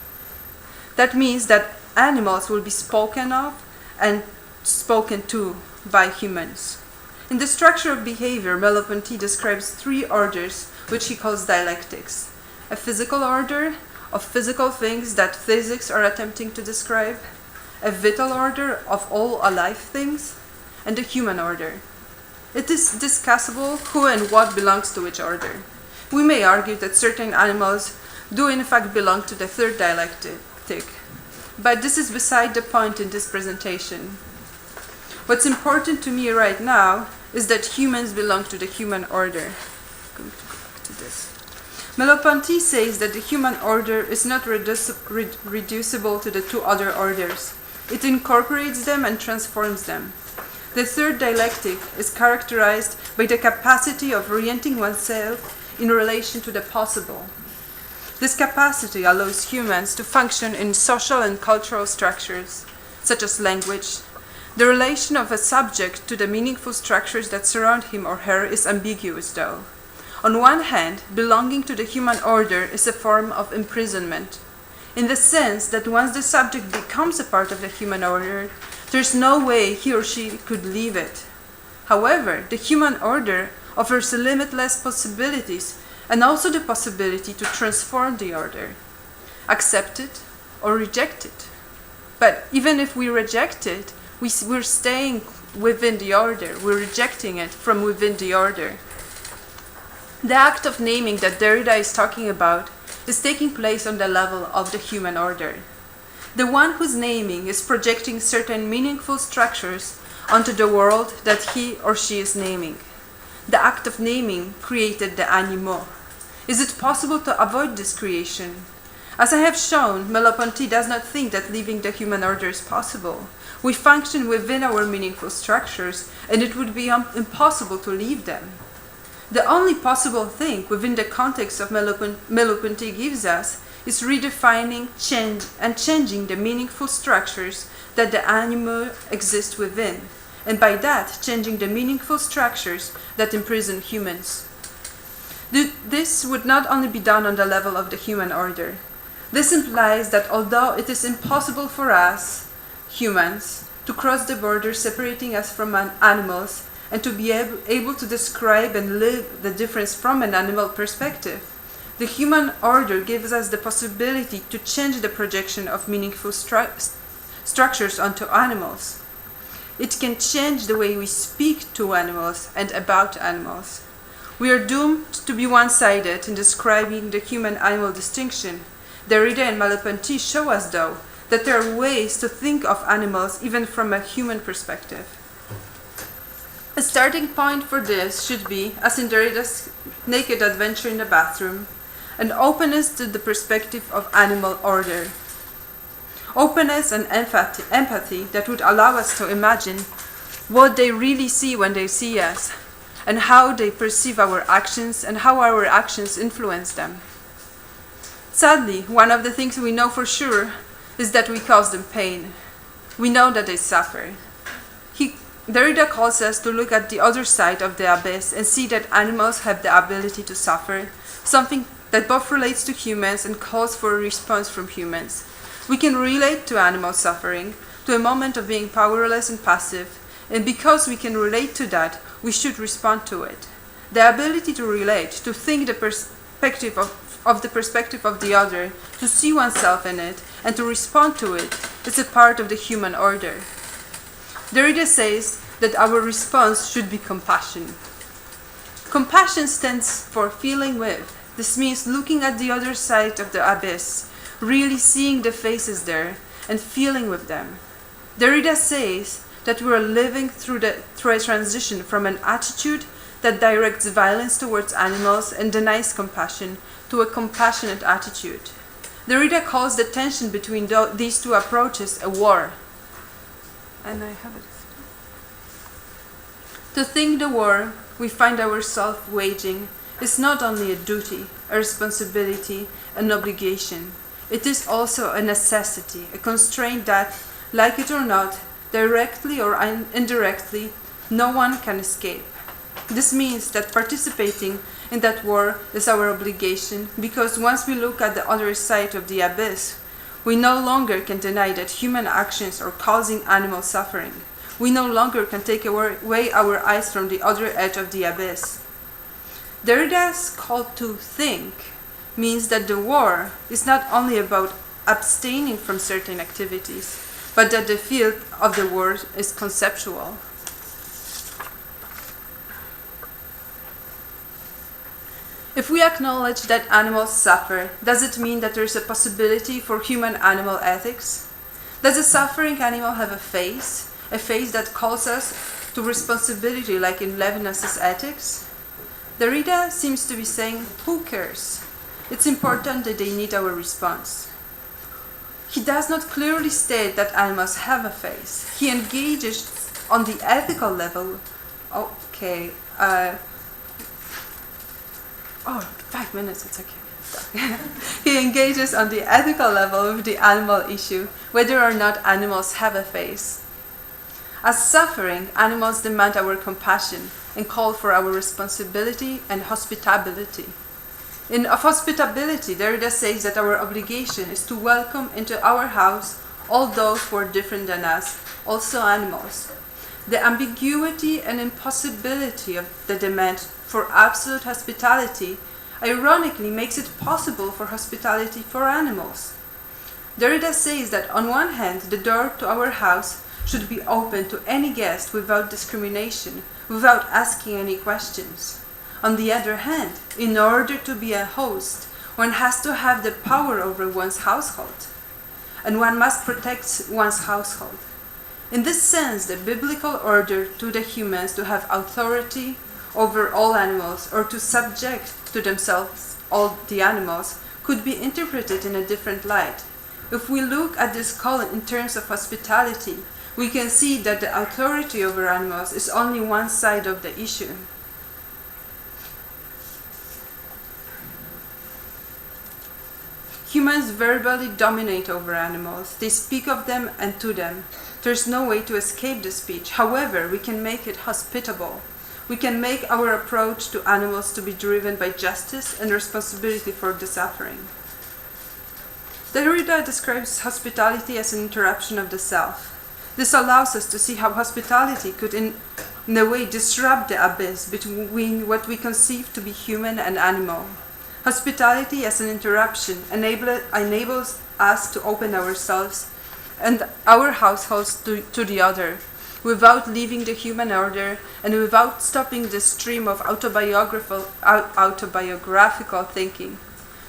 That means that animals will be spoken of and spoken to by humans. In the structure of behavior, Merleau-Ponty describes three orders, which he calls dialectics. A physical order of physical things that physics are attempting to describe, a vital order of all alive things, and a human order. It is discussable who and what belongs to which order. We may argue that certain animals do in fact belong to the third dialectic, but this is beside the point in this presentation. What's important to me right now is that humans belong to the human order. I'm going to go back to this. Merleau-Ponty says that the human order is not reducible to the two other orders. It incorporates them and transforms them. The third dialectic is characterized by the capacity of orienting oneself in relation to the possible. This capacity allows humans to function in social and cultural structures, such as language. The relation of a subject to the meaningful structures that surround him or her is ambiguous, though. On one hand, belonging to the human order is a form of imprisonment, in the sense that once the subject becomes a part of the human order, there's no way he or she could leave it. However, the human order offers limitless possibilities and also the possibility to transform the order, accept it or reject it. But even if we reject it, we're staying within the order. We're rejecting it from within the order. The act of naming that Derrida is talking about is taking place on the level of the human order. The one whose naming is projecting certain meaningful structures onto the world that he or she is naming. The act of naming created the Animot. Is it possible to avoid this creation? As I have shown, Merleau-Ponty does not think that leaving the human order is possible. We function within our meaningful structures, and it would be impossible to leave them. The only possible thing within the context of Merleau-Ponty gives us is redefining changing the meaningful structures that the animal exists within, and by that changing the meaningful structures that imprison humans. This would not only be done on the level of the human order. This implies that although it is impossible for us, humans, to cross the border separating us from animals and to be able to describe and live the difference from an animal perspective, the human order gives us the possibility to change the projection of meaningful structures onto animals. It can change the way we speak to animals and about animals. We are doomed to be one-sided in describing the human-animal distinction. Derrida and Merleau-Ponty show us, though, that there are ways to think of animals even from a human perspective. A starting point for this should be, as in Derrida's Naked Adventure in the Bathroom, an openness to the perspective of animal order. Openness and empathy that would allow us to imagine what they really see when they see us, and how they perceive our actions and how our actions influence them. Sadly, one of the things we know for sure is that we cause them pain. We know that they suffer. Derrida calls us to look at the other side of the abyss and see that animals have the ability to suffer, something that both relates to humans and calls for a response from humans. We can relate to animal suffering, to a moment of being powerless and passive, and because we can relate to that, we should respond to it. The ability to relate, to think the perspective of the perspective of the other, to see oneself in it, and to respond to it, is a part of the human order. Derrida says that our response should be compassion. Compassion stands for feeling with. This means looking at the other side of the abyss, really seeing the faces there, and feeling with them. Derrida says that we are living through a transition from an attitude that directs violence towards animals and denies compassion to a compassionate attitude. Derrida calls the tension between these two approaches a war. And I have it. To think the war we find ourselves waging is not only a duty, a responsibility, an obligation. It is also a necessity, a constraint that, like it or not, directly or indirectly, no one can escape. This means that participating in that war is our obligation, because once we look at the other side of the abyss, we no longer can deny that human actions are causing animal suffering. We no longer can take away our eyes from the other edge of the abyss. Derrida's call to think means that the war is not only about abstaining from certain activities, but that the field of the war is conceptual. If we acknowledge that animals suffer, does it mean that there is a possibility for human-animal ethics? Does a suffering animal have a face that calls us to responsibility like in Levinas's ethics? Derrida seems to be saying, who cares? It's important that they need our response. He does not clearly state that animals have a face. He engages on the ethical level. 5 minutes, it's okay. He engages on the ethical level with the animal issue, whether or not animals have a face. As suffering, animals demand our compassion and call for our responsibility and hospitability. In hospitability, Derrida says that our obligation is to welcome into our house all those who are different than us, also animals. The ambiguity and impossibility of the demand for absolute hospitality ironically makes it possible for hospitality for animals. Derrida says that on one hand, the door to our house should be open to any guest without discrimination, without asking any questions. On the other hand, in order to be a host, one has to have the power over one's household. and one must protect one's household. In this sense, the biblical order to the humans to have authority over all animals or to subject to themselves all the animals could be interpreted in a different light. If we look at this call in terms of hospitality, we can see that the authority over animals is only one side of the issue. Humans verbally dominate over animals. They speak of them and to them. There's no way to escape the speech. However, we can make it hospitable. We can make our approach to animals to be driven by justice and responsibility for the suffering. Derrida describes hospitality as an interruption of the self. This allows us to see how hospitality could in a way disrupt the abyss between what we conceive to be human and animal. Hospitality as an interruption enables us to open ourselves and our households to the other, without leaving the human order and without stopping the stream of autobiographical thinking.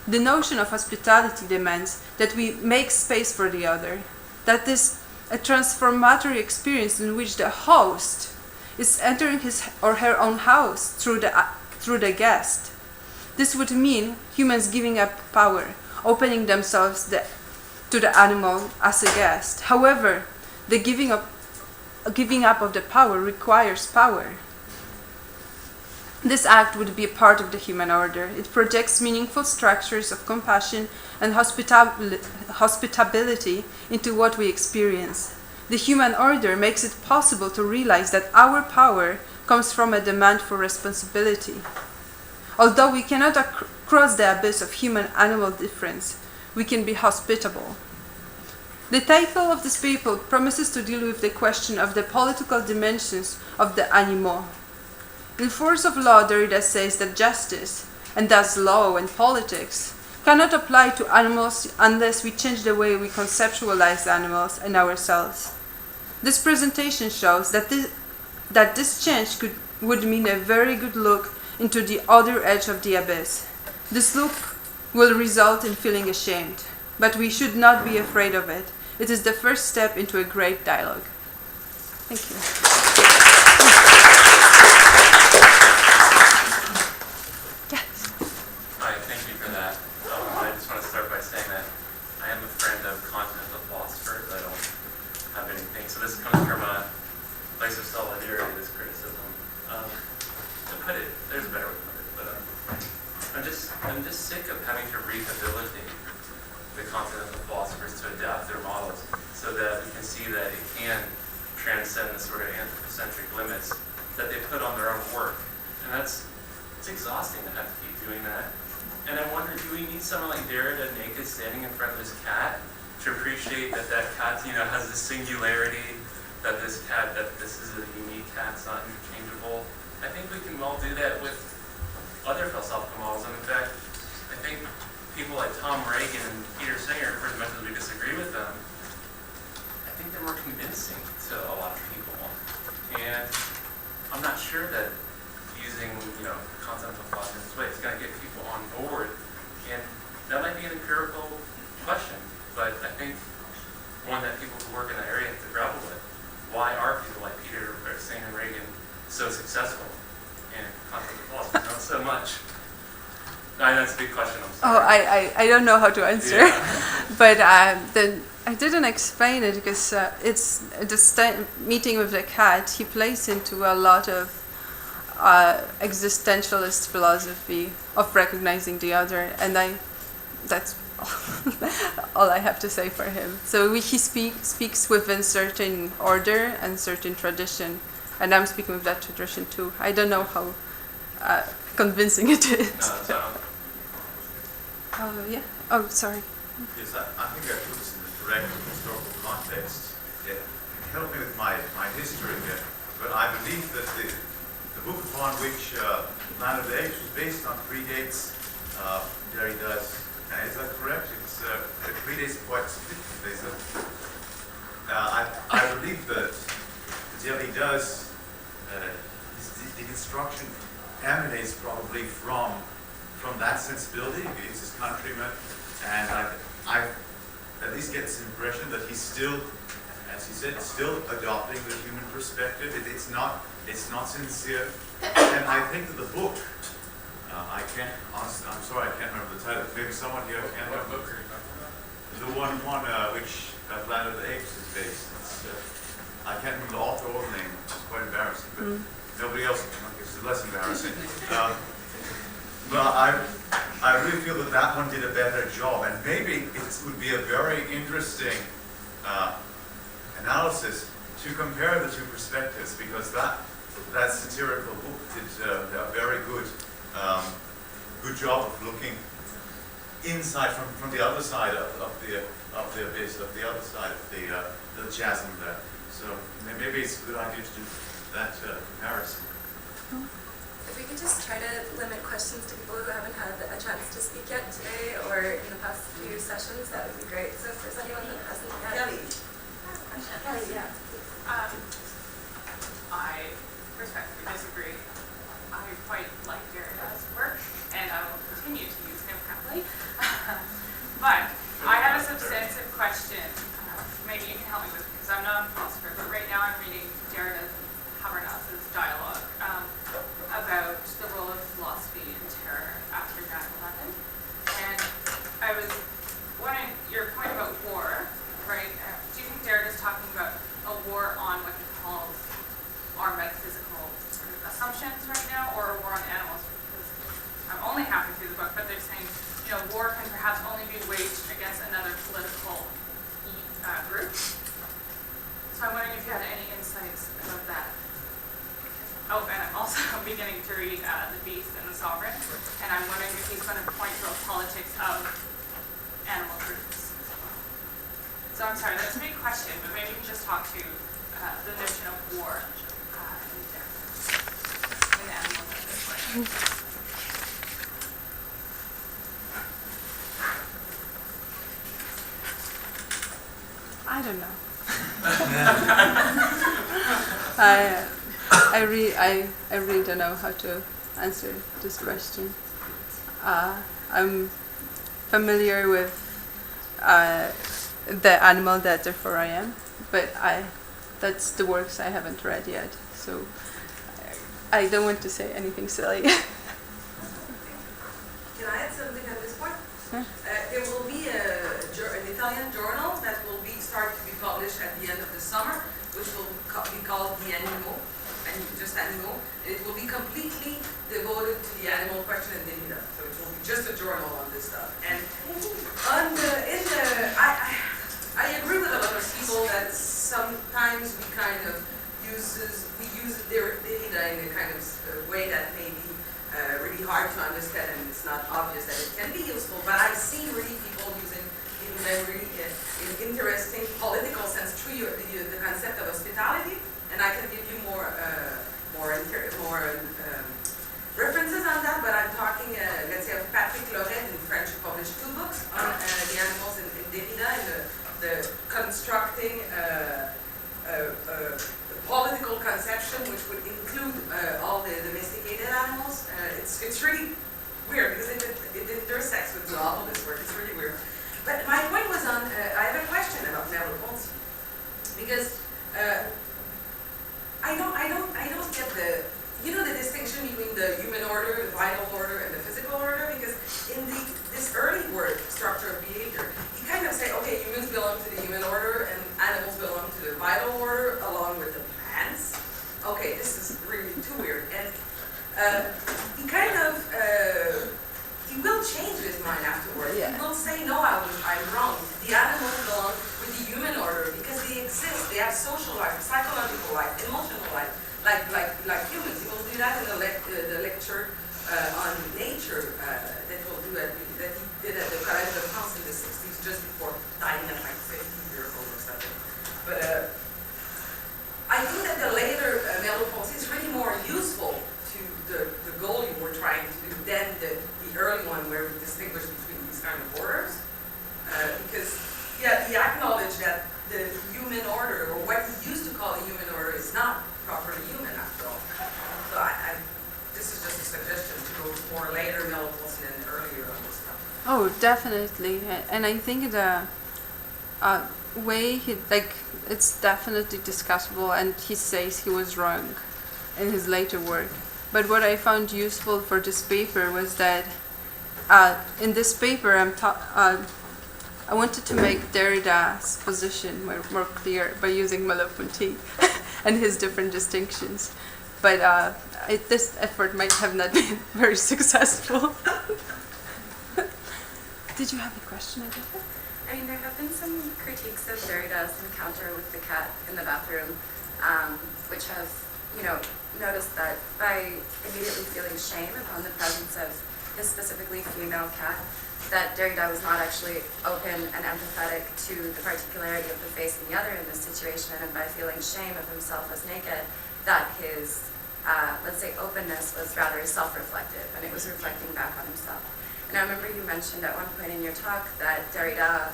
The notion of hospitality demands that we make space for the other, that is a transformatory experience in which the host is entering his or her own house through the guest. This would mean humans giving up power, opening themselves to the animal as a guest. However, the giving up of the power requires power. This act would be a part of the human order. It projects meaningful structures of compassion and hospitability into what we experience. The human order makes it possible to realize that our power comes from a demand for responsibility. Although we cannot cross the abyss of human-animal difference, we can be hospitable. The title of this paper promises to deal with the question of the political dimensions of the Animot. In Force of Law, Derrida says that justice, and thus law and politics, cannot apply to animals unless we change the way we conceptualize animals and ourselves. This presentation shows that this change would mean a very good look into the other edge of the abyss. This look will result in feeling ashamed, but we should not be afraid of it. It is the first step into a great dialogue. Thank you. Yes. Hi, thank you for that. I just want to start by saying that I am a friend of continental philosophers. I don't have anything. So this comes from a place of solidarity, this criticism. To put it, there's a better way to put it, but I'm just sick of having to rehabilitate the continental philosophers to adapt their models so that we can see that it can transcend the sort of anthropocentric limits that they put on their own work. And it's exhausting to have to keep doing that. And I wonder, do we need someone like Derrida naked standing in front of his cat to appreciate that cat, has this singularity, that this is a unique cat, it's not interchangeable? I think we can well do that with other philosophical models. And in fact, I think people like Tom Reagan and Peter Singer, for as much as we disagree with them, I think they're more convincing to a lot of people. And I'm not sure that using, continental philosophy in this way is going to get people on board. And that might be an empirical question, but I think one that people who work in that area have to grapple with. Why are people like Peter Singer and Reagan so successful in continental philosophy? Not so much. No, that's a big question. I'm sorry. Oh, I don't know how to answer, Yeah. but I didn't explain it because it's the meeting with the cat. He plays into a lot of existentialist philosophy of recognizing the other, and that's all I have to say for him. So he speaks within certain order and certain tradition, and I'm speaking with that tradition too. I don't know how convincing it is. Oh, yeah. Oh, sorry. Yes, I think I put this in the correct historical context. It helped me with my history here. But I believe that the book upon which Planet of the Apes was based on predates Derrida's. Is that correct? It predates quite significantly. I believe that Derrida's the construction emanates probably from that sensibility. It's his countrymen, and at least get this impression that he's still, as he said, still adopting the human perspective. It's not sincere. And I think that the book, I can't, honestly, I'm sorry, I can't remember the title. Maybe someone here can. What book are you talking about? The one which Planet of the Apes is based. I can't remember the author or the name, which is quite embarrassing, but nobody else, it's less embarrassing. But I really feel that that one did a better job, and maybe it would be a very interesting analysis to compare the two perspectives, because that satirical book did a very good job of looking inside from the other side of the abyss, of the other side of the chasm there. So maybe it's a good idea to do that comparison. If we could just try to limit questions to people who haven't had a chance to speak yet today or in the past few sessions, that would be great. So if there's anyone that hasn't yet. Kelly, yeah. I respectfully disagree. I quite like Derrida's work, and I will continue to use him heavily. But I have a substantive question. Maybe you can help me with it, because I'm not a philosopher, but right now I'm reading Derrida's Habermas's dialogue about the role of philosophy in terror after 9/11. And I was wondering, your point about war, right? Do you think Derrida's talking about a war on what he calls our metaphysical assumptions right now, or a war on animals? Because I'm only halfway through the book, but they're saying, war can perhaps only be waged against another political group. So I'm wondering if you had any insights about that. Oh, and I'm also beginning to read The Beast and the Sovereign, and I'm wondering if he's going to point to a politics of animal groups. So I'm sorry, that's a big question, but maybe you can just talk to the notion of war in animals at this point. I don't know. I really don't know how to answer this question. I'm familiar with the animal that therefore I am, but that's the works I haven't read yet, so I don't want to say anything silly. Can I add something at this point? Yeah. There will be an Italian journal that will start to be published at the end of the summer, which will be called the Animot, and just Animot. It will be completely devoted to the animal question in Edyta. So it will be just a journal on this stuff. And I agree with a lot of people that sometimes we kind of use Edyta in a kind of way that may be really hard to understand, and it's not obvious that it can be useful. But I've seen really people using them really in interesting political sense through the concept of hospitality, and I can give you more references on that. But I'm talking, let's say, of Patrick Loret in French, who published 2 books on the animals in Edyta, and the constructing political conception, which would include all the domesticated animals. It's really weird because it intersects with the novelist work. It's really weird. But my point was on, I have a question about Merleau-Ponty, because I don't get the distinction between the human order, the vital order, and the physical order, because in this early word structure of behavior, you kind of say, okay, humans belong to the human order and animals belong to the vital order along with the plants. Okay, this is really too weird. And he kind of he will change his mind afterwards. Yeah. He will say, no, I'm wrong. The animals belong with the human order because they exist. They have social life, psychological life, emotional life, like humans. He will do that in the lecture on nature that he did at the Collège de France in the 60s, just before dying at like 50 years old or something. But I think that the later Merleau-Ponty is really more useful to the goal you were trying to do than the early one where we distinguish between these kind of orders. Because he acknowledged that the human order, or what he used to call the human order, is not properly human after all. So this is just a suggestion to go more later Merleau-Ponty than earlier on this stuff. Oh, definitely. And I think way it's definitely discussable, and he says he was wrong in his later work. But what I found useful for this paper was that in this paper I wanted to make Derrida's position more clear by using Merleau-Ponty and his different distinctions. But this effort might have not been very successful. Did you have a question, Edyta? I mean, there have been some critiques of Derrida's encounter with the cat in the bathroom, which have, noticed that by immediately feeling shame upon the presence of his specifically female cat, that Derrida was not actually open and empathetic to the particularity of the face and the other in this situation, and by feeling shame of himself as naked, that his, let's say, openness was rather self-reflective, and it was reflecting back on himself. And I remember you mentioned at one point in your talk that Derrida,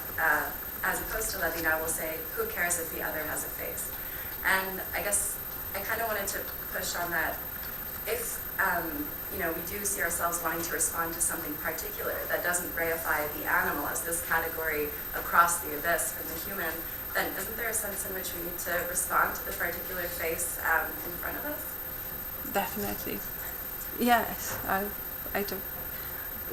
as opposed to Levinas, will say, who cares if the other has a face? And I guess I kind of wanted to push on that. If, we do see ourselves wanting to respond to something particular that doesn't reify the animal as this category across the abyss from the human, then isn't there a sense in which we need to respond to the particular face in front of us? Definitely. Yes, I do.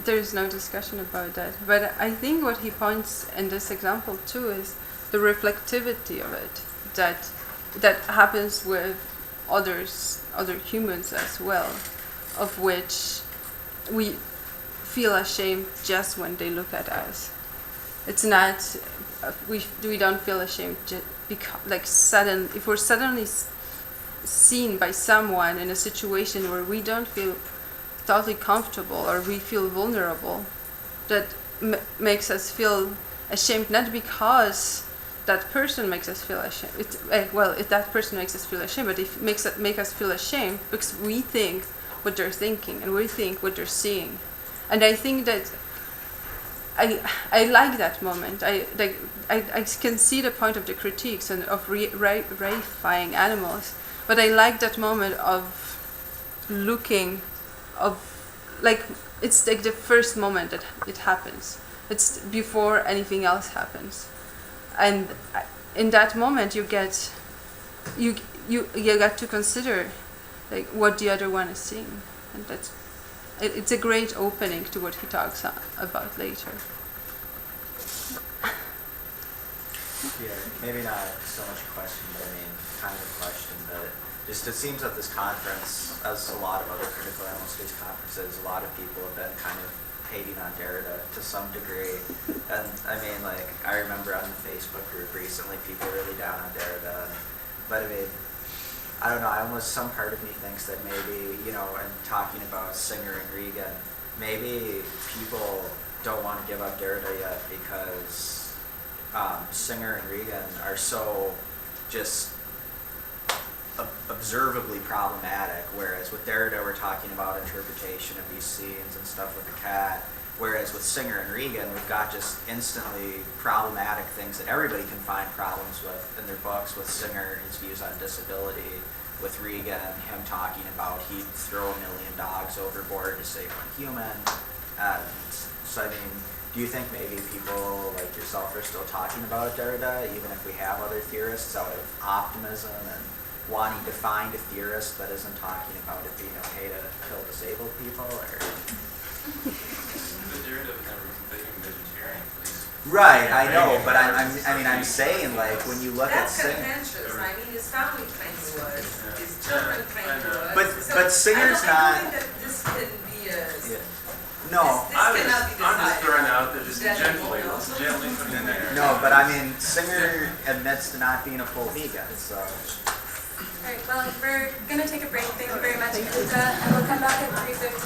There is no discussion about that. But I think what he points in this example too is the reflectivity of it, that happens with other humans as well, of which we feel ashamed just when they look at us. It's not we don't feel ashamed because if we're suddenly seen by someone in a situation where we don't feel totally comfortable or we feel vulnerable, that makes us feel ashamed, not because that person makes us feel ashamed. If that person makes us feel ashamed, but it makes us feel ashamed because we think what they're thinking and we think what they're seeing. And I think that I like that moment. I can see the point of the critiques and of reifying animals, but I like that moment of looking, it's like the first moment that it happens. It's before anything else happens, and in that moment you get to consider what the other one is seeing, and it's a great opening to what he talks about later. Yeah, maybe not so much a question, but kind of a question, but just it seems at this conference, as a lot of other critical animal studies conferences, a lot of people have been kind of hating on Derrida to some degree. And I remember on the Facebook group recently, people were really down on Derrida. But I don't know, some part of me thinks that maybe, in talking about Singer and Regan, maybe people don't want to give up Derrida yet because Singer and Regan are so just observably problematic, whereas with Derrida we're talking about interpretation of these scenes and stuff with the cat, whereas with Singer and Regan we've got just instantly problematic things that everybody can find problems with in their books. With Singer, his views on disability; with Regan, him talking about he'd throw 1 million dogs overboard to save one human. So do you think maybe people like yourself are still talking about Derrida, even if we have other theorists, out of optimism and wanting to find a theorist that isn't talking about it being okay to kill disabled people? Or But Derrida was never completely vegetarian, please. Right, I know, but I'm saying when you look That's at Singer. contentious. His family kind of was, his children kind of was. But Singer's I don't think that this can be a. Yeah. No. This cannot be I'm just decided. throwing out there, just gently No. putting in there. No, but Singer admits to not being a full vegan, so. All right, well, we're going to take a break. Thank you very much, Edyta, and we'll come back at 3:15.